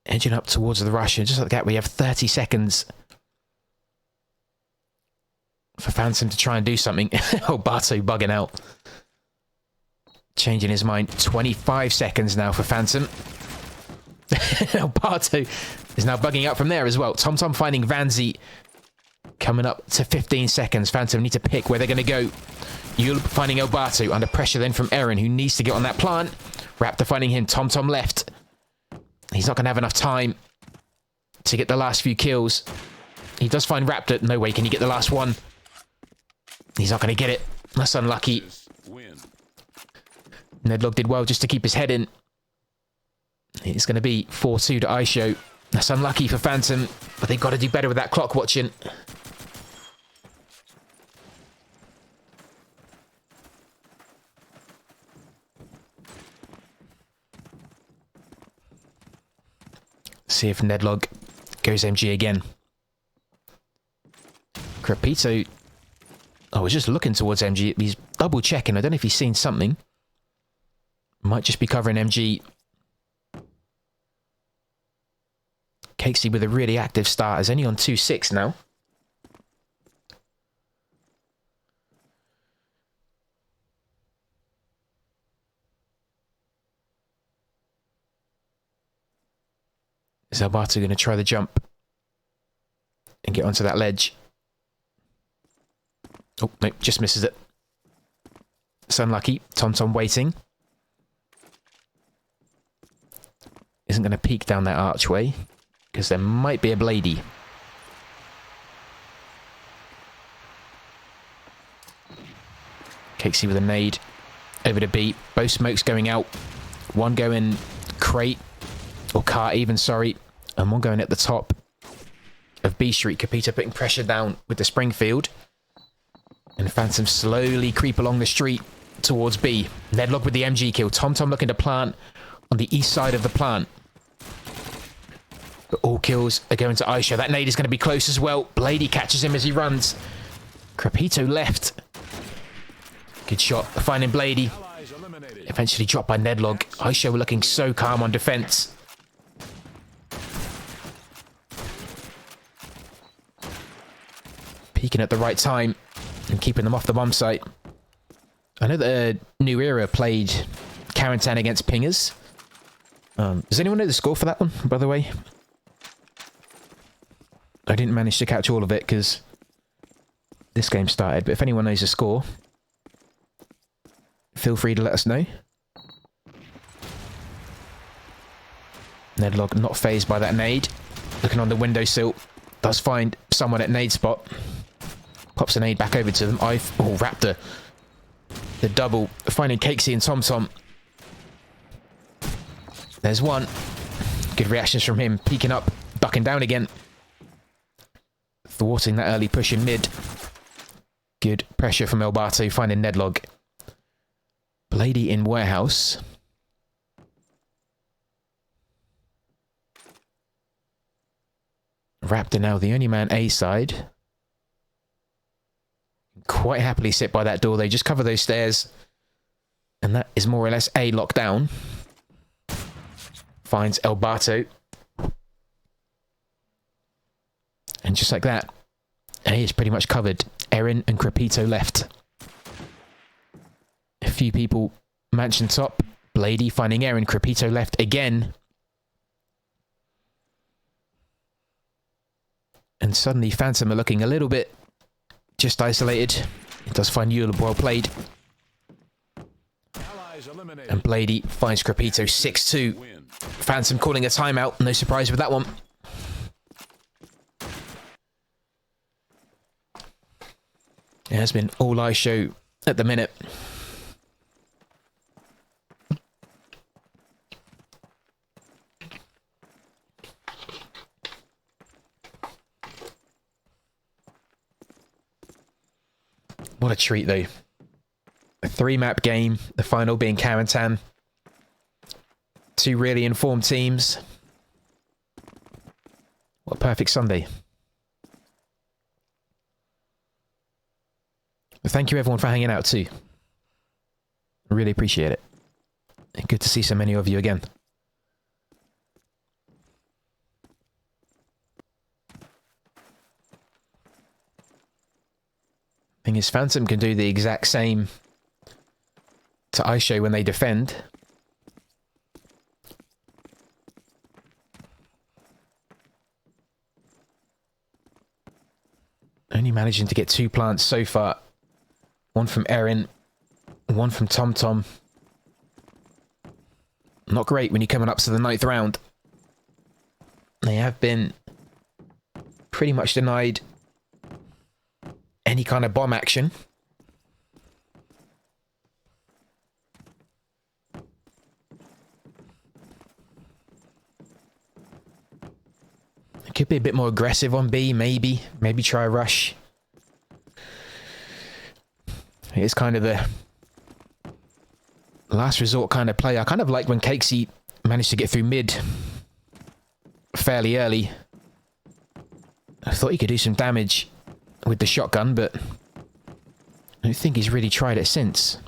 Edging up towards the Russian. Just like that, we have 30 seconds for Phantom to try and do something. Elbato bugging out. Changing his mind. 25 seconds now for Phantom. Elbato is now bugging out from there as well. TomTom finding Vanzi. Coming up to 15 seconds. Phantom need to pick where they're going to go. Yulb finding Elbato. Under pressure then from Aaron, who needs to get on that plant. Raptor finding him. TomTom left. He's not going to have enough time to get the last few kills. He does find Raptor. No way can he get the last one. He's not going to get it. That's unlucky. Win. Nedlog did well just to keep his head in. It's going to be 4-2 to Eyeshow. That's unlucky for Phantom, but they've got to do better with that clock watching. See if Nedlog goes MG again. Crepito. I was just looking towards MG. He's double checking. I don't know if he's seen something. Might just be covering MG. Cakesy with a really active start. Is only on 2-6 now. Is Alberto going to try the jump and get onto that ledge? Oh, no, just misses it. It's unlucky. TomTom waiting. Isn't going to peek down that archway because there might be a Blady. Cakesy with a nade over to B. Both smokes going out. One going crate, or car even, sorry. And one going at the top of B Street. Capita putting pressure down with the Springfield. And Phantom slowly creep along the street towards B. Nedlog with the MG kill. TomTom looking to plant on the east side of the plant. But all kills are going to Eyeshow. That nade is going to be close as well. Blady catches him as he runs. Crepito left. Good shot. Finding Blady. Eventually dropped by Nedlog. Eyeshow were looking so calm on defense. Peeking at the right time and keeping them off the bomb site. I know that New Era played Quarantine against Pingers. Does anyone know the score for that one, by the way? I didn't manage to catch all of it because this game started, but if anyone knows the score, feel free to let us know. Nedlog not phased by that nade. Looking on the windowsill. Does find someone at nade spot. Pops a nade back over to them. Raptor. The double. Finding Cakesy and TomTom. There's one. Good reactions from him. Peeking up, ducking down again. Thwarting that early push in mid. Good pressure from Elbato, finding Nedlog. Blady in warehouse. Raptor now the only man A side. Quite happily sit by that door. They just cover those stairs. And that is more or less A locked down. Finds Elbato. And just like that, A is pretty much covered. Erin and Crepito left. A few people mansion top. Blady finding Erin. Crepito left again. And suddenly Phantom are looking a little bit just isolated. It does find Eula well played. And Blady finds Crepito 6-2. Phantom calling a timeout. No surprise with that one. It has been all Eyeshow at the minute. What a treat, though. A 3-map game, the final being Carentan. 2 really informed teams. What a perfect Sunday. Thank you, everyone, for hanging out, too. I really appreciate it. Good to see so many of you again. Thing is, Phantom can do the exact same to Eyeshow when they defend. Only managing to get 2 plants so far. One from Erin, one from TomTom. Not great when you're coming up to the 9th round. They have been pretty much denied any kind of bomb action. It could be a bit more aggressive on B, maybe. Maybe try a rush. It's kind of the last resort kind of play. I kind of like when Cakesy managed to get through mid fairly early. I thought he could do some damage with the shotgun, but I don't think he's really tried it since.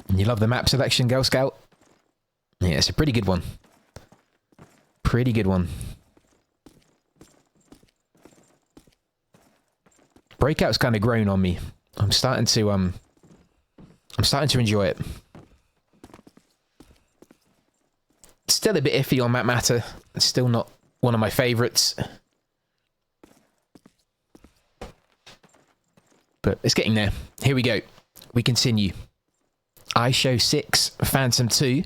And you love the map selection, Girl Scout? Yeah, it's a pretty good one. Pretty good one. Breakout's kind of grown on me. I'm starting to enjoy it. Still a bit iffy on Map Matter. It's still not one of my favourites. But it's getting there. Here we go. We continue. Eyeshow 6, Phantom 2.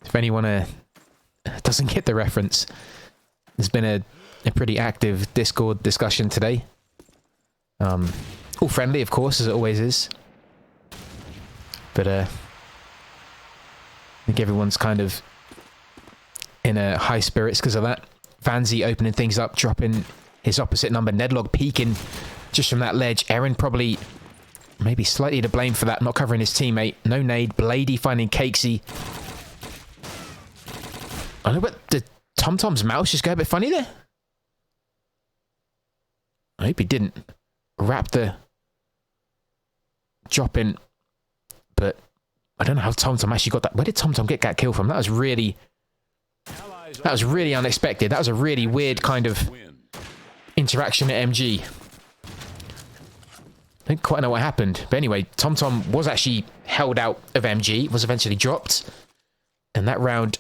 If anyone doesn't get the reference, there's been a pretty active Discord discussion today. All friendly, of course, as it always is. But I think everyone's kind of in high spirits because of that. Vanzi opening things up, dropping his opposite number. Nedlog peeking just from that ledge. Erin probably maybe slightly to blame for that, not covering his teammate. No nade. Blady finding Cakesy. I know, but did TomTom's mouse just go a bit funny there? I hope he didn't. Raptor dropping, but I don't know how TomTom actually got that. Where did TomTom get that kill from? That was really unexpected. That was a really weird kind of interaction at MG. I don't quite know what happened. But anyway, TomTom was actually held out of MG, was eventually dropped. And that round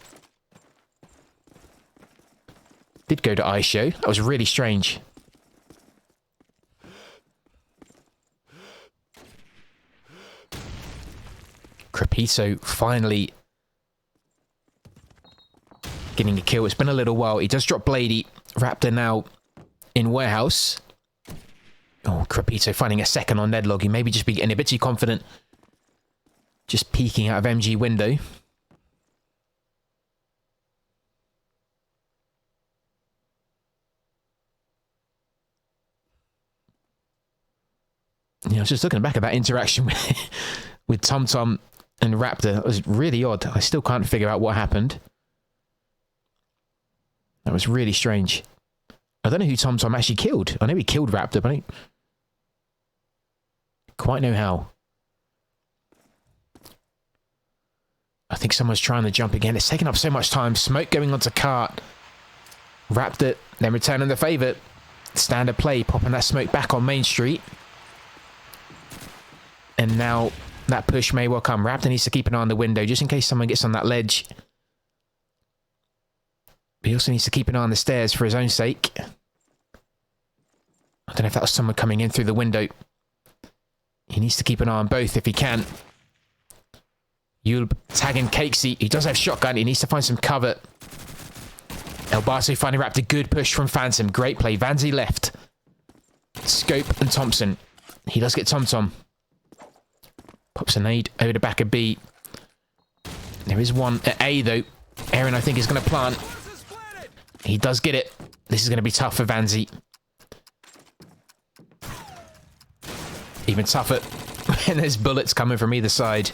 did go to Eyeshow. That was really strange. Crepito finally getting a kill. It's been a little while. He does drop Blady. Raptor now in warehouse. Oh, Crepito finding a second on Nedlog. He maybe just be getting a bit too confident. Just peeking out of MG window. Yeah, I was just looking back at that interaction with TomTom and Raptor. It was really odd. I still can't figure out what happened. That was really strange. I don't know who TomTom actually killed. I know he killed Raptor, but I don't quite know how. I think someone's trying to jump again. It's taking up so much time. Smoke going onto cart. Raptor then returning the favour. Standard play, popping that smoke back on Main Street. And now that push may well come. Raptor needs to keep an eye on the window just in case someone gets on that ledge. But he also needs to keep an eye on the stairs for his own sake. I don't know if that was someone coming in through the window. He needs to keep an eye on both if he can. Yulb tagging Cakesy. He does have shotgun. He needs to find some cover. Elbato finding Raptor. Good push from Phantom. Great play. Vanzi left. Scope and Thompson. He does get TomTom. Pops a nade over the back of B. There is one at A, though. Aaron, I think, is going to plant. He does get it. This is going to be tough for Vanzi. Even tougher. And there's bullets coming from either side.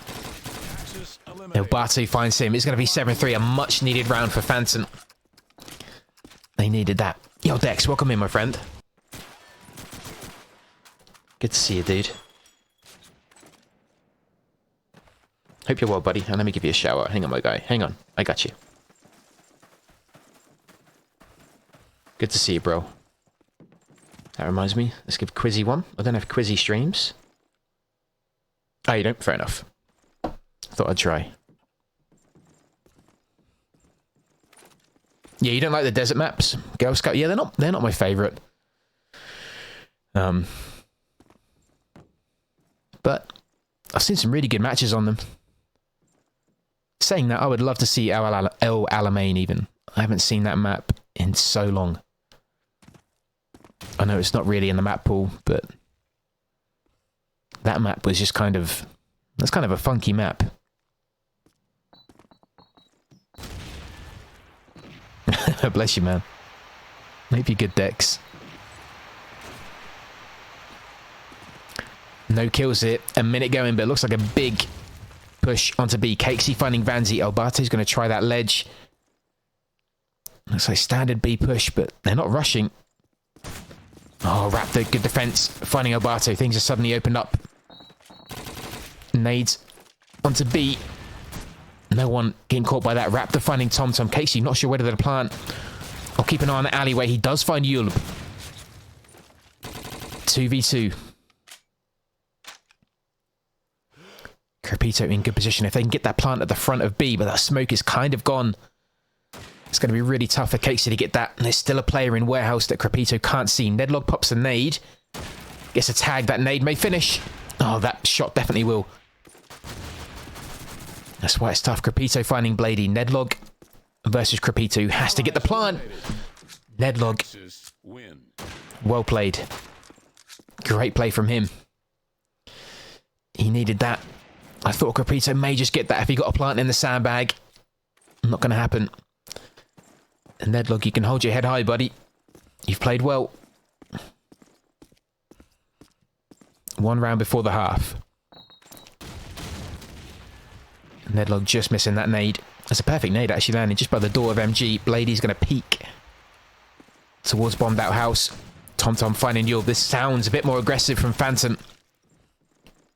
Elbato finds him. It's going to be 7-3. A much-needed round for Phantom. They needed that. Yo, Dex, welcome in, my friend. Good to see you, dude. Hope you're well, buddy. And let me give you a shower. Hang on, my guy. Hang on. I got you. Good to see you, bro. That reminds me. Let's give Quizzy one. I don't have Quizzy streams. Oh, you don't? Fair enough. Thought I'd try. Yeah, you don't like the desert maps? Girl Scout? Yeah, they're not my favourite. But I've seen some really good matches on them. Saying that, I would love to see El Alamein even. I haven't seen that map in so long. I know it's not really in the map pool, but that map was just kind of... That's kind of a funky map. Bless you, man. Hope you're good, Dex. No kills here. A minute going, but it looks like a big push onto B. Cakesy finding Vanzi. Elbato's going to try that ledge. Looks like standard B push, but they're not rushing. Oh, Raptor, good defense. Finding Elbato. Things are suddenly opened up. Nades onto B. No one getting caught by that. Raptor finding TomTom. Cakesy, not sure whether to plant. I'll keep an eye on the alleyway. He does find Yulb. 2v2. Crepito in good position. If they can get that plant at the front of B, but that smoke is kind of gone. It's going to be really tough for Cakesy to get that. And there's still a player in warehouse that Crepito can't see. Nedlog pops a nade. Gets a tag. That nade may finish. Oh, that shot definitely will. That's why it's tough. Crepito finding Blady. Nedlog versus Crepito. Has to get the plant. Nedlog. Well played. Great play from him. He needed that. I thought Crepito may just get that if he got a plant in the sandbag. Not going to happen. And Nedlog, you can hold your head high, buddy. You've played well. One round before the half. Nedlog just missing that nade. That's a perfect nade actually landing just by the door of MG. Blady's going to peek towards bombed out house. TomTom finding Yulb. This sounds a bit more aggressive from Phantom.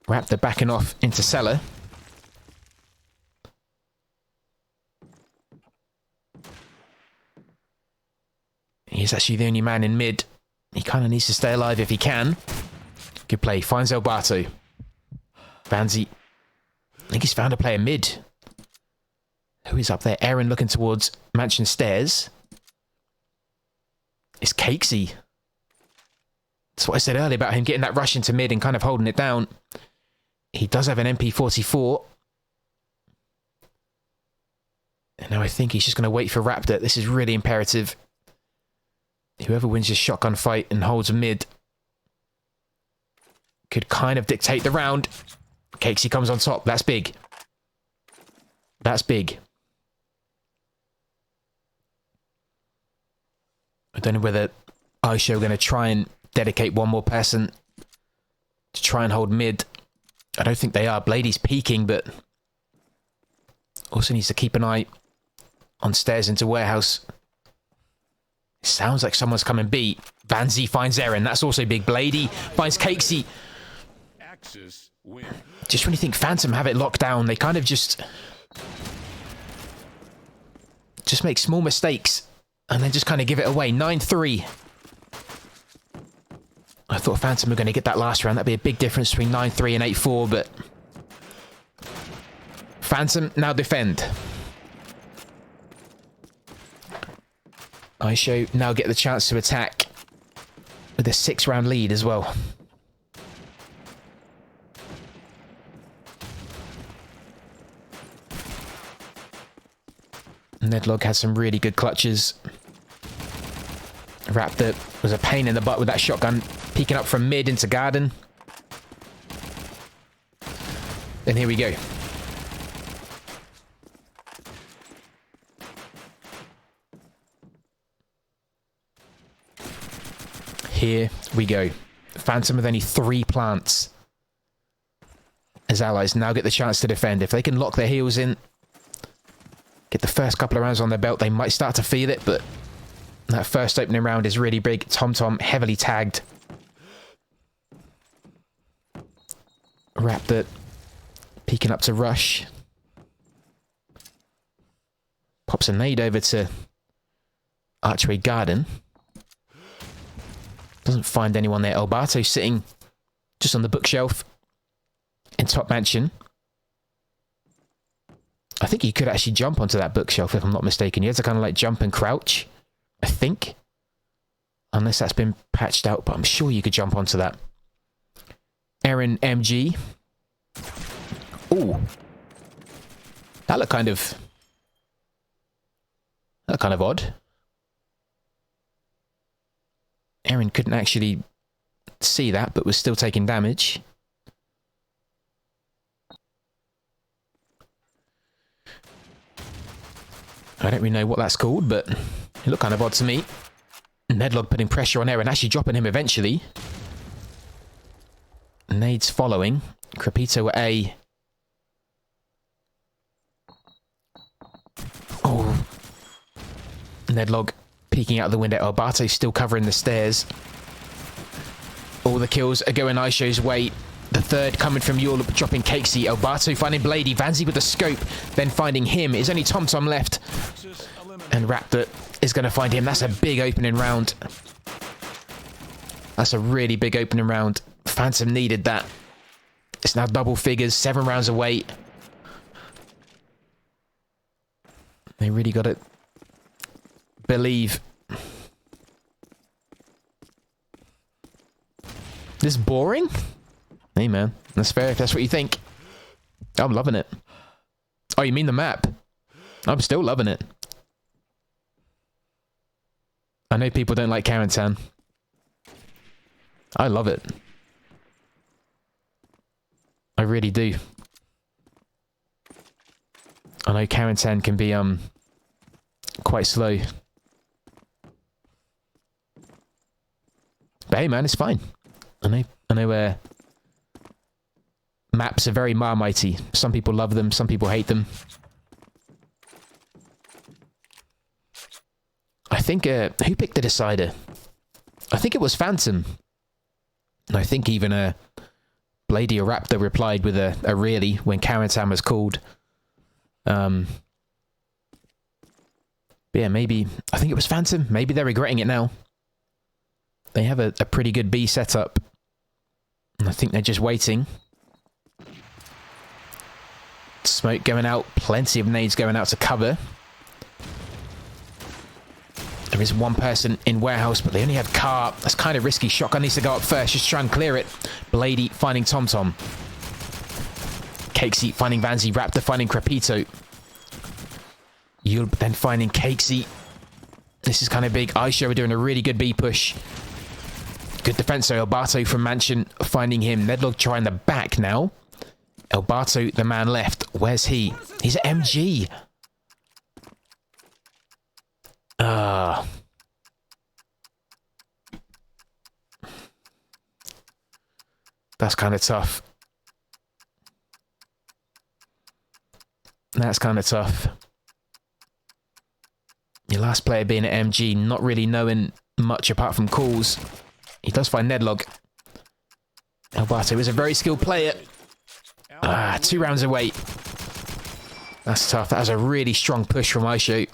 Raptor backing off into cellar. He's actually the only man in mid. He kind of needs to stay alive if he can. Good play. Finds Elbato. Vanzi. I think he's found a player mid. Who is up there? Aaron looking towards mansion stairs. It's Cakesy. That's what I said earlier about him getting that rush into mid and kind of holding it down. He does have an MP44. And now I think he's just going to wait for Raptor. This is really imperative. Whoever wins this shotgun fight and holds mid could kind of dictate the round. Cakesy comes on top. That's big. That's big. I don't know whether Eyeshow are going to try and dedicate one more person to try and hold mid. I don't think they are. Blady's peeking, but also needs to keep an eye on stairs into warehouse. Sounds like someone's coming B. Vanzi finds Aaron. That's also big. Blady finds Cakesy. Axis win. Just when you think Phantom have it locked down, they kind of just make small mistakes and then just kind of give it away. 9-3. I thought Phantom were going to get that last round. That'd be a big difference between 9-3 and 8-4, but Phantom now defend. Eyeshow now get the chance to attack with a 6-round lead as well. Nedlog had some really good clutches. Raptor was a pain in the butt with that shotgun, peeking up from mid into garden. And here we go. Here we go. Phantom with only 3 plants. As allies now get the chance to defend. If they can lock their heels in, get the first couple of rounds on their belt, they might start to feel it, but that first opening round is really big. TomTom heavily tagged. Raptor peeking up to rush. Pops a nade over to Archway Garden. Doesn't find anyone there. Elbato sitting just on the bookshelf in Top Mansion. I think he could actually jump onto that bookshelf, if I'm not mistaken. He had to kind of like jump and crouch, I think. Unless that's been patched out, but I'm sure you could jump onto that. Aaron MG. Ooh. That looked kind of odd. Aaron couldn't actually see that, but was still taking damage. I don't really know what that's called, but it looked kind of odd to me. Nedlog putting pressure on Aaron, actually dropping him eventually. Nades following. Crepito at A. Oh. Nedlog peeking out the window. Elbato still covering the stairs. All the kills are going Eyeshow's way. The third coming from Europe, dropping Cakesy. Elbato finding Blady. Vanzi with the scope, then finding him. It's only TomTom left. And Raptor is going to find him. That's a big opening round. That's a really big opening round. Phantom needed that. It's now double figures, 7 rounds away. They really got to believe. This is boring? Hey man, that's fair if that's what you think. I'm loving it. Oh, you mean the map? I'm still loving it. I know people don't like Carentan. I love it. I really do. I know Carentan can be quite slow. But hey man, it's fine. I know maps are very Marmitey. Some people love them, some people hate them. I think, who picked the decider? I think it was Phantom. And I think even Blady or Raptor replied with a really when Carentan was called. But yeah, maybe, I think it was Phantom. Maybe they're regretting it now. They have a pretty good B setup. And I think they're just waiting. Smoke going out. Plenty of nades going out to cover. There is one person in warehouse, but they only have car. That's kind of risky. Shotgun needs to go up first. Just try and clear it. Blady finding TomTom. Cakesy finding Vanzi. Raptor finding Crepito. You'll then finding Cakesy. This is kind of big. Eyeshow are doing a really good B push. Good defense, so Elbato from Mansion finding him. Nedlog trying the back now. Elbato, the man left. Where's he? He's at MG. That's kind of tough. That's kind of tough. Your last player being at MG, not really knowing much apart from calls. He does find Nedlog. Elbato is a very skilled player. 2 rounds away. That's tough. That was a really strong push from Eyeshow.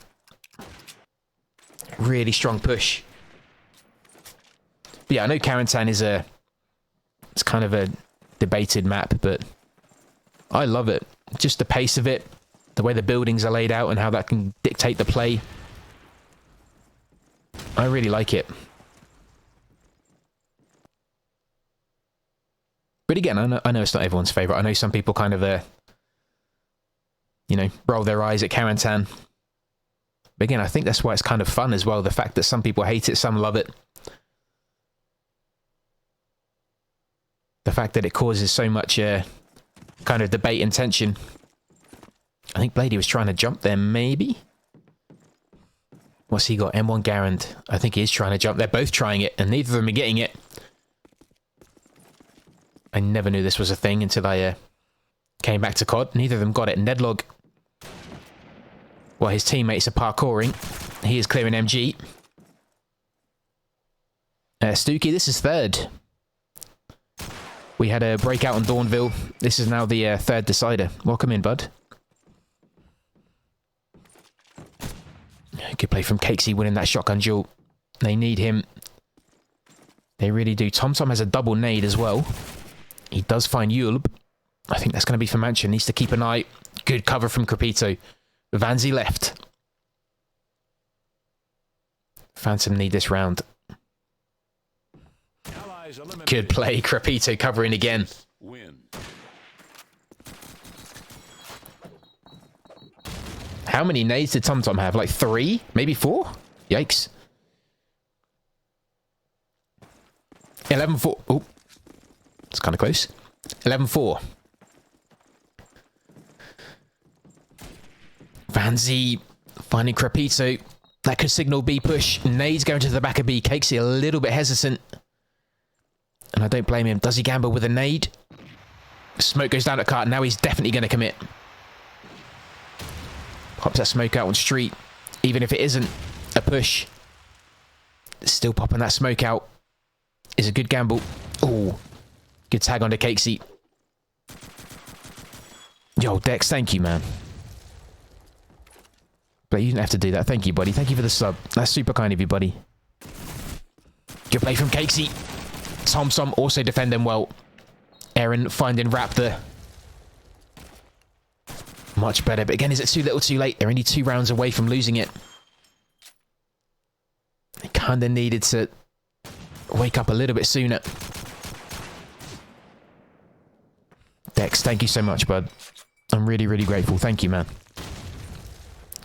Really strong push. But yeah, I know Carentan is it's kind of a debated map, but I love it. Just the pace of it, the way the buildings are laid out and how that can dictate the play. I really like it. But again, I know it's not everyone's favourite. I know some people kind of, you know, roll their eyes at Carentan. But again, I think that's why it's kind of fun as well. The fact that some people hate it, some love it. The fact that it causes so much kind of debate and tension. I think Blady was trying to jump there, maybe? What's he got? M1 Garand. I think he is trying to jump. They're both trying it, and neither of them are getting it. I never knew this was a thing until I came back to COD. Neither of them got it. Nedlog, while his teammates are parkouring, he is clearing MG. Stooky, this is third. We had a breakout on Dawnville. This is now the third decider. Welcome in, bud. Good play from Cakesy winning that shotgun duel. They need him. They really do. TomTom has a double nade as well. He does find Yulb. I think that's going to be for Mansion. Needs to keep an eye. Good cover from Crepito. Vanzi left. Phantom need this round. Good play. Crepito covering again. How many nades did TomTom have? Like 3? Maybe 4? Yikes. 11-4. Oh. It's kind of close. 11-4. Vanzi finding Crepito. That could signal B push. Nades going to the back of B. Cakesy a little bit hesitant. And I don't blame him. Does he gamble with a nade? Smoke goes down at cart. Now he's definitely going to commit. Pops that smoke out on street. Even if it isn't a push. Still popping that smoke out. Is a good gamble. Oh, good tag onto Cakesy. Yo, Dex, thank you, man. But you didn't have to do that. Thank you, buddy. Thank you for the sub. That's super kind of you, buddy. Good play from Cakesy. TomTom also defending well. Aaron finding Raptor. Much better. But again, is it too little too late? They're only 2 rounds away from losing it. They kind of needed to wake up a little bit sooner. Dex, thank you so much, bud. I'm really, really grateful. Thank you, man.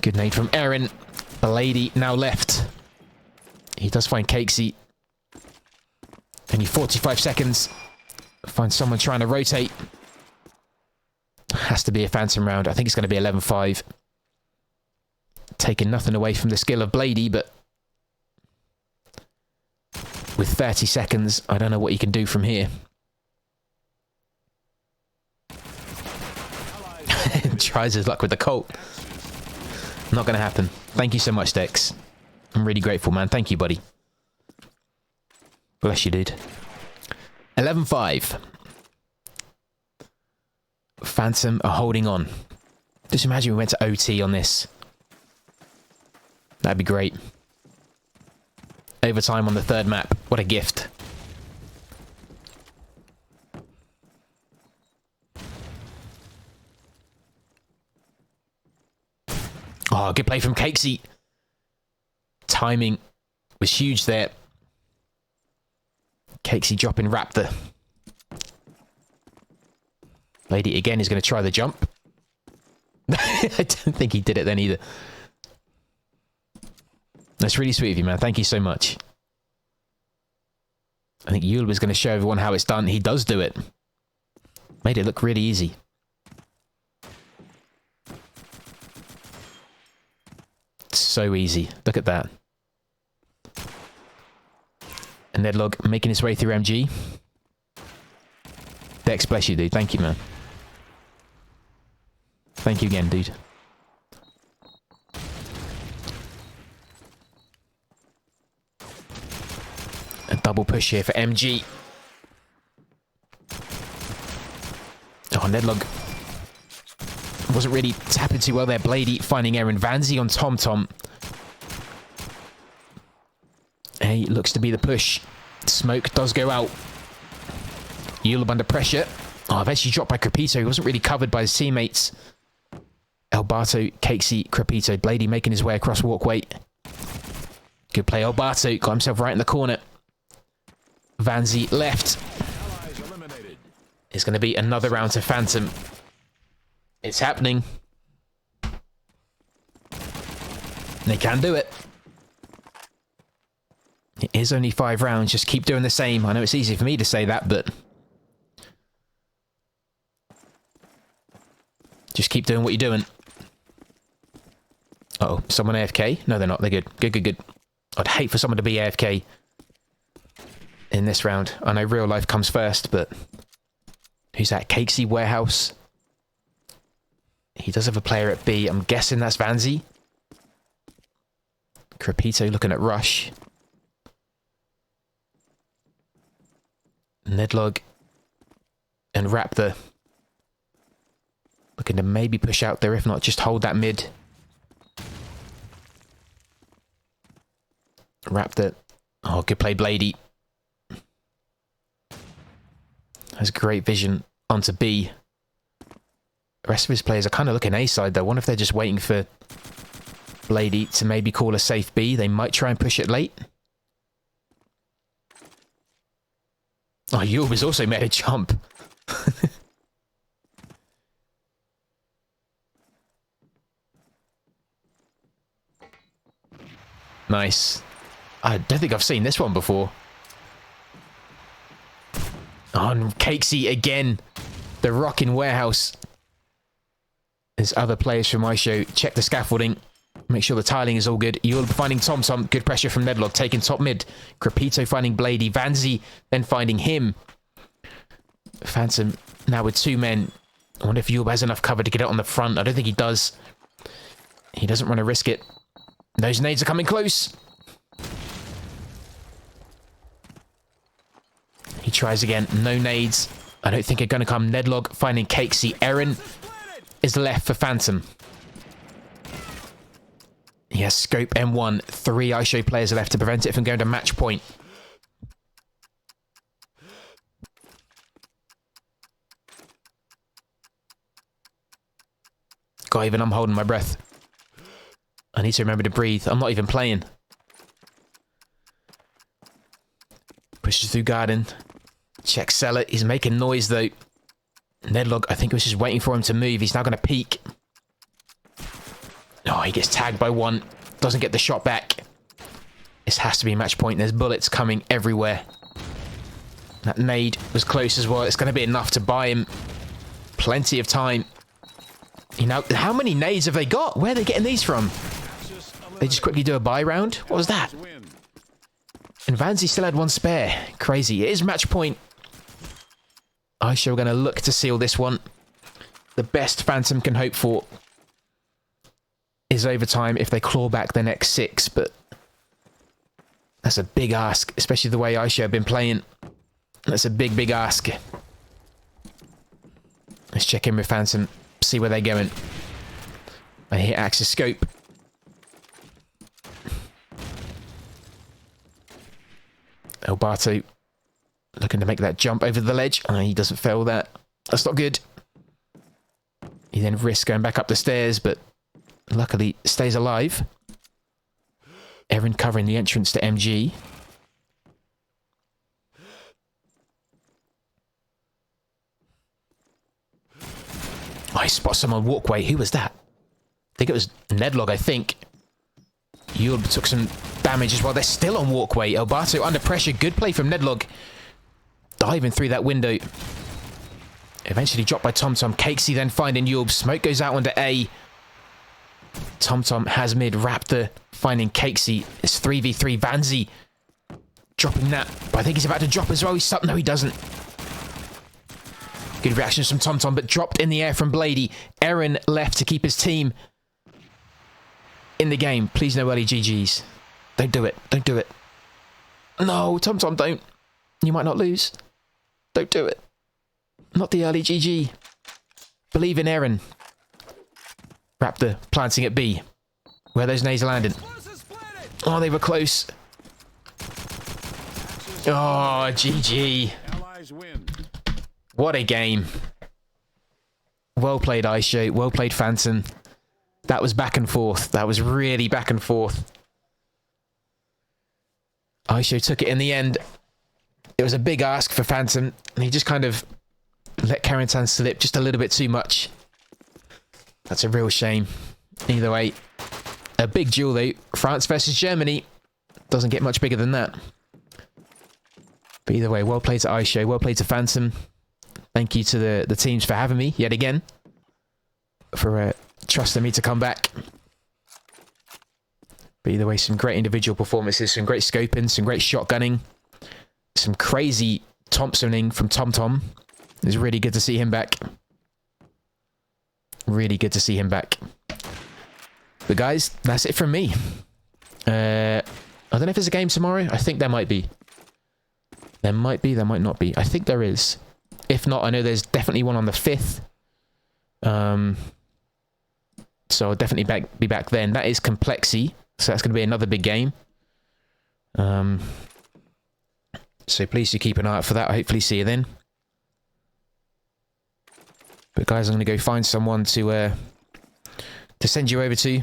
Good nade from Aaron. The lady now left. He does find Cakesy. Only 45 seconds. Find someone trying to rotate. Has to be a Phantom round. I think it's going to be 11-5. Taking nothing away from the skill of Blady, but with 30 seconds, I don't know what you can do from here. Tries his luck with the Colt. Not going to happen. Thank you so much, Dex. I'm really grateful, man. Thank you, buddy. Bless you, dude. 11-5. Phantom are holding on. Just imagine we went to OT on this. That'd be great. Overtime on the third map. What a gift. Oh, good play from Cakesy. Timing was huge there. Cakesy dropping Raptor. Lady again is going to try the jump. I don't think he did it then either. That's really sweet of you, man. Thank you so much. I think Yul was going to show everyone how it's done. He does do it. Made it look really easy. It's so easy. Look at that. And Nedlog making his way through MG. Dex, bless you, dude. Thank you, man. Thank you again, dude. A double push here for MG. Oh, Nedlog wasn't really tapping too well there. Blady finding Aaron. Vanzi on TomTom. Hey, looks to be the push. Smoke does go out. Yulub under pressure. Oh, eventually dropped by Crepito. He wasn't really covered by his teammates. Elbato, Cakesy, Crepito. Blady making his way across walkway. Good play, Elbato. Got himself right in the corner. Vanzi left. It's going to be another round to Phantom. It's happening. They can do it. It is only 5 rounds. Just keep doing the same. I know it's easy for me to say that, but just keep doing what you're doing. Uh-oh. Someone AFK? No, they're not. They're good. Good, good, good. I'd hate for someone to be AFK in this round. I know real life comes first, but who's that? Cakesy Warehouse. He does have a player at B. I'm guessing that's Vanzi. Crepito looking at Rush. Nedlog and Raptor looking to maybe push out there. If not, just hold that mid. Raptor. Oh, good play, Blady. Has great vision onto B. The rest of his players are kind of looking A side though. I wonder if they're just waiting for Blady to maybe call a safe B. They might try and push it late. Oh, Yulb has also made a jump. Nice. I don't think I've seen this one before. Oh, and Cakesy again. The rocking warehouse. There's other players from Eyeshow. Check the scaffolding. Make sure the tiling is all good. You're finding TomTom. Good pressure from Nedlog. Taking top mid. Crepito finding Blady. Vanzi then finding him. Phantom now with 2 men. I wonder if Yulb has enough cover to get it on the front. I don't think he does. He doesn't want to risk it. Those nades are coming close. He tries again. No nades. I don't think they're going to come. Nedlog finding Cakesy. Aaron is left for Phantom. He has scope M1. 3 Eyeshow players are left to prevent it from going to match point. God, even I'm holding my breath. I need to remember to breathe. I'm not even playing. Pushes through garden. Check cellar. He's making noise though. Nedlog, I think, was just waiting for him to move. He's now going to peek. Oh, he gets tagged by 1. Doesn't get the shot back. This has to be match point. There's bullets coming everywhere. That nade was close as well. It's going to be enough to buy him plenty of time. You know, how many nades have they got? Where are they getting these from? They just quickly do a buy round? What was that? And Vanzi still had 1 spare. Crazy. It is match point. Eyeshow are going to look to seal this one. The best Phantom can hope for is overtime if they claw back the next 6, but that's a big ask, especially the way Eyeshow have been playing. That's a big, big ask. Let's check in with Phantom, see where they're going. I hit Axis scope. Elbato looking to make that jump over the ledge. Oh, he doesn't fail that. That's not good. He then risks going back up the stairs, but luckily stays alive. Aaron covering the entrance to MG. Oh, he spots someone walkway. Who was that? I think it was Nedlog, I think. Yulb took some damage as well. They're still on walkway. Elbato under pressure. Good play from Nedlog. Diving through that window. Eventually dropped by TomTom. Cakesy then finding Yulb. Smoke goes out onto A. TomTom has mid. Raptor finding Cakesy. It's 3v3. Vanzi dropping that. But I think he's about to drop as well. He's up. No, he doesn't. Good reactions from TomTom, but dropped in the air from Blady. Aaron left to keep his team in the game. Please no early GGs. Don't do it. Don't do it. No, TomTom, don't. You might not lose. Don't do it. Not the early GG. Believe in Aaron. Raptor planting at B. Where those nades landed. Oh, they were close. Oh, GG. Allies win. What a game. Well played, Eyeshow. Well played, Phantom. That was back and forth. That was really back and forth. Eyeshow took it in the end. It was a big ask for Phantom, and he just kind of let Karentan slip just a little bit too much. That's a real shame. Either way, a big duel though. France versus Germany. Doesn't get much bigger than that. But either way, well played to Eyeshow. Well played to Phantom. Thank you to the teams for having me yet again. For trusting me to come back. But either way, some great individual performances, some great scoping, some great shotgunning, some crazy Thompsoning from TomTom. It's really good to see him back. Really good to see him back. But guys, that's it from me. I don't know if there's a game tomorrow. I think there might be. There might be, there might not be. I think there is. If not, I know there's definitely one on the 5th. So I'll definitely be back then. That is Complexy. So that's going to be another big game. So please do keep an eye out for that. I'll hopefully see you then. But guys, I'm going to go find someone to send you over to.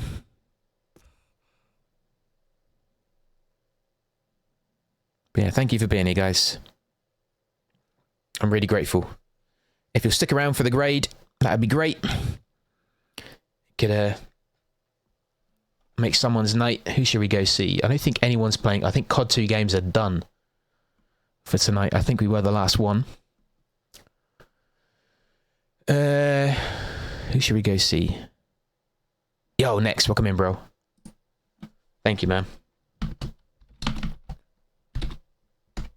But yeah, thank you for being here, guys. I'm really grateful. If you'll stick around for the grade, that'd be great. Could make someone's night. Who should we go see? I don't think anyone's playing. I think COD 2 games are done for tonight. I think we were the last one. Who should we go see? Yo, next. Welcome in, bro. Thank you, man.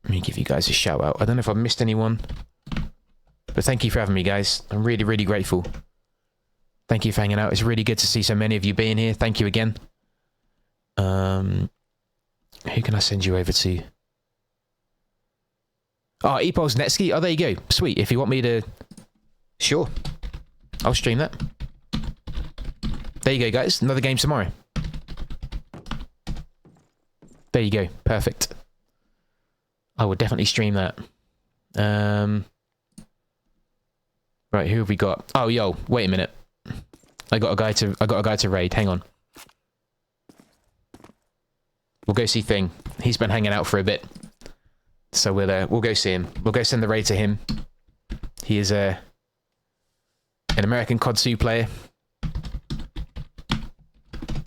Let me give you guys a shout out. I don't know if I've missed anyone. But thank you for having me, guys. I'm really, really grateful. Thank you for hanging out. It's really good to see so many of you being here. Thank you again. Who can I send you over to? Oh, Epos Netsky. Oh, there you go. Sweet. If you want me to... Sure. I'll stream that. There you go, guys. Another game tomorrow. There you go. Perfect. I will definitely stream that. Right, who have we got? Oh, yo, wait a minute. I got a guy to raid. Hang on. We'll go see Thing. He's been hanging out for a bit. So we'll go see him. We'll go send the raid to him. He is an American COD 2 player.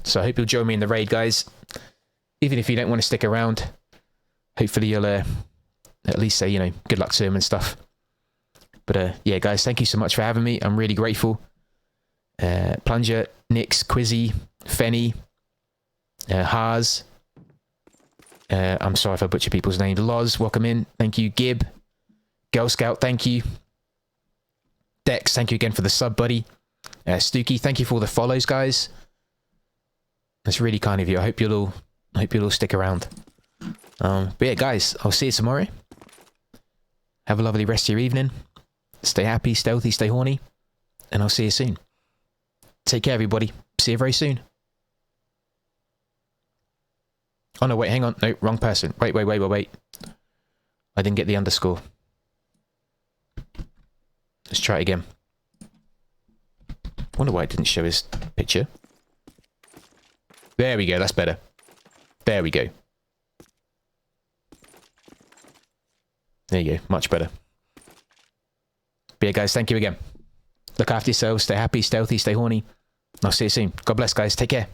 So I hope you'll join me in the raid, guys. Even if you don't want to stick around. Hopefully you'll at least say, you know, good luck to him and stuff. But yeah, guys, thank you so much for having me. I'm really grateful. Plunger, Nix, Quizzy, Fenny, Haas. I'm sorry if I butcher people's names. Loz, welcome in. Thank you. Gib, Girl Scout, thank you. Dex, thank you again for the sub, buddy. Stooky, thank you for all the follows, guys. That's really kind of you. I hope you'll all stick around. But yeah, guys, I'll see you tomorrow. Have a lovely rest of your evening. Stay happy, stealthy, stay horny. And I'll see you soon. Take care, everybody. See you very soon. Oh, no, wait, hang on. No, wrong person. Wait. I didn't get the underscore. Let's try it again. Wonder why it didn't show his picture. There we go. That's better. There we go. There you go. Much better. But yeah, guys, thank you again. Look after yourselves. Stay happy, stealthy, stay horny. I'll see you soon. God bless, guys. Take care.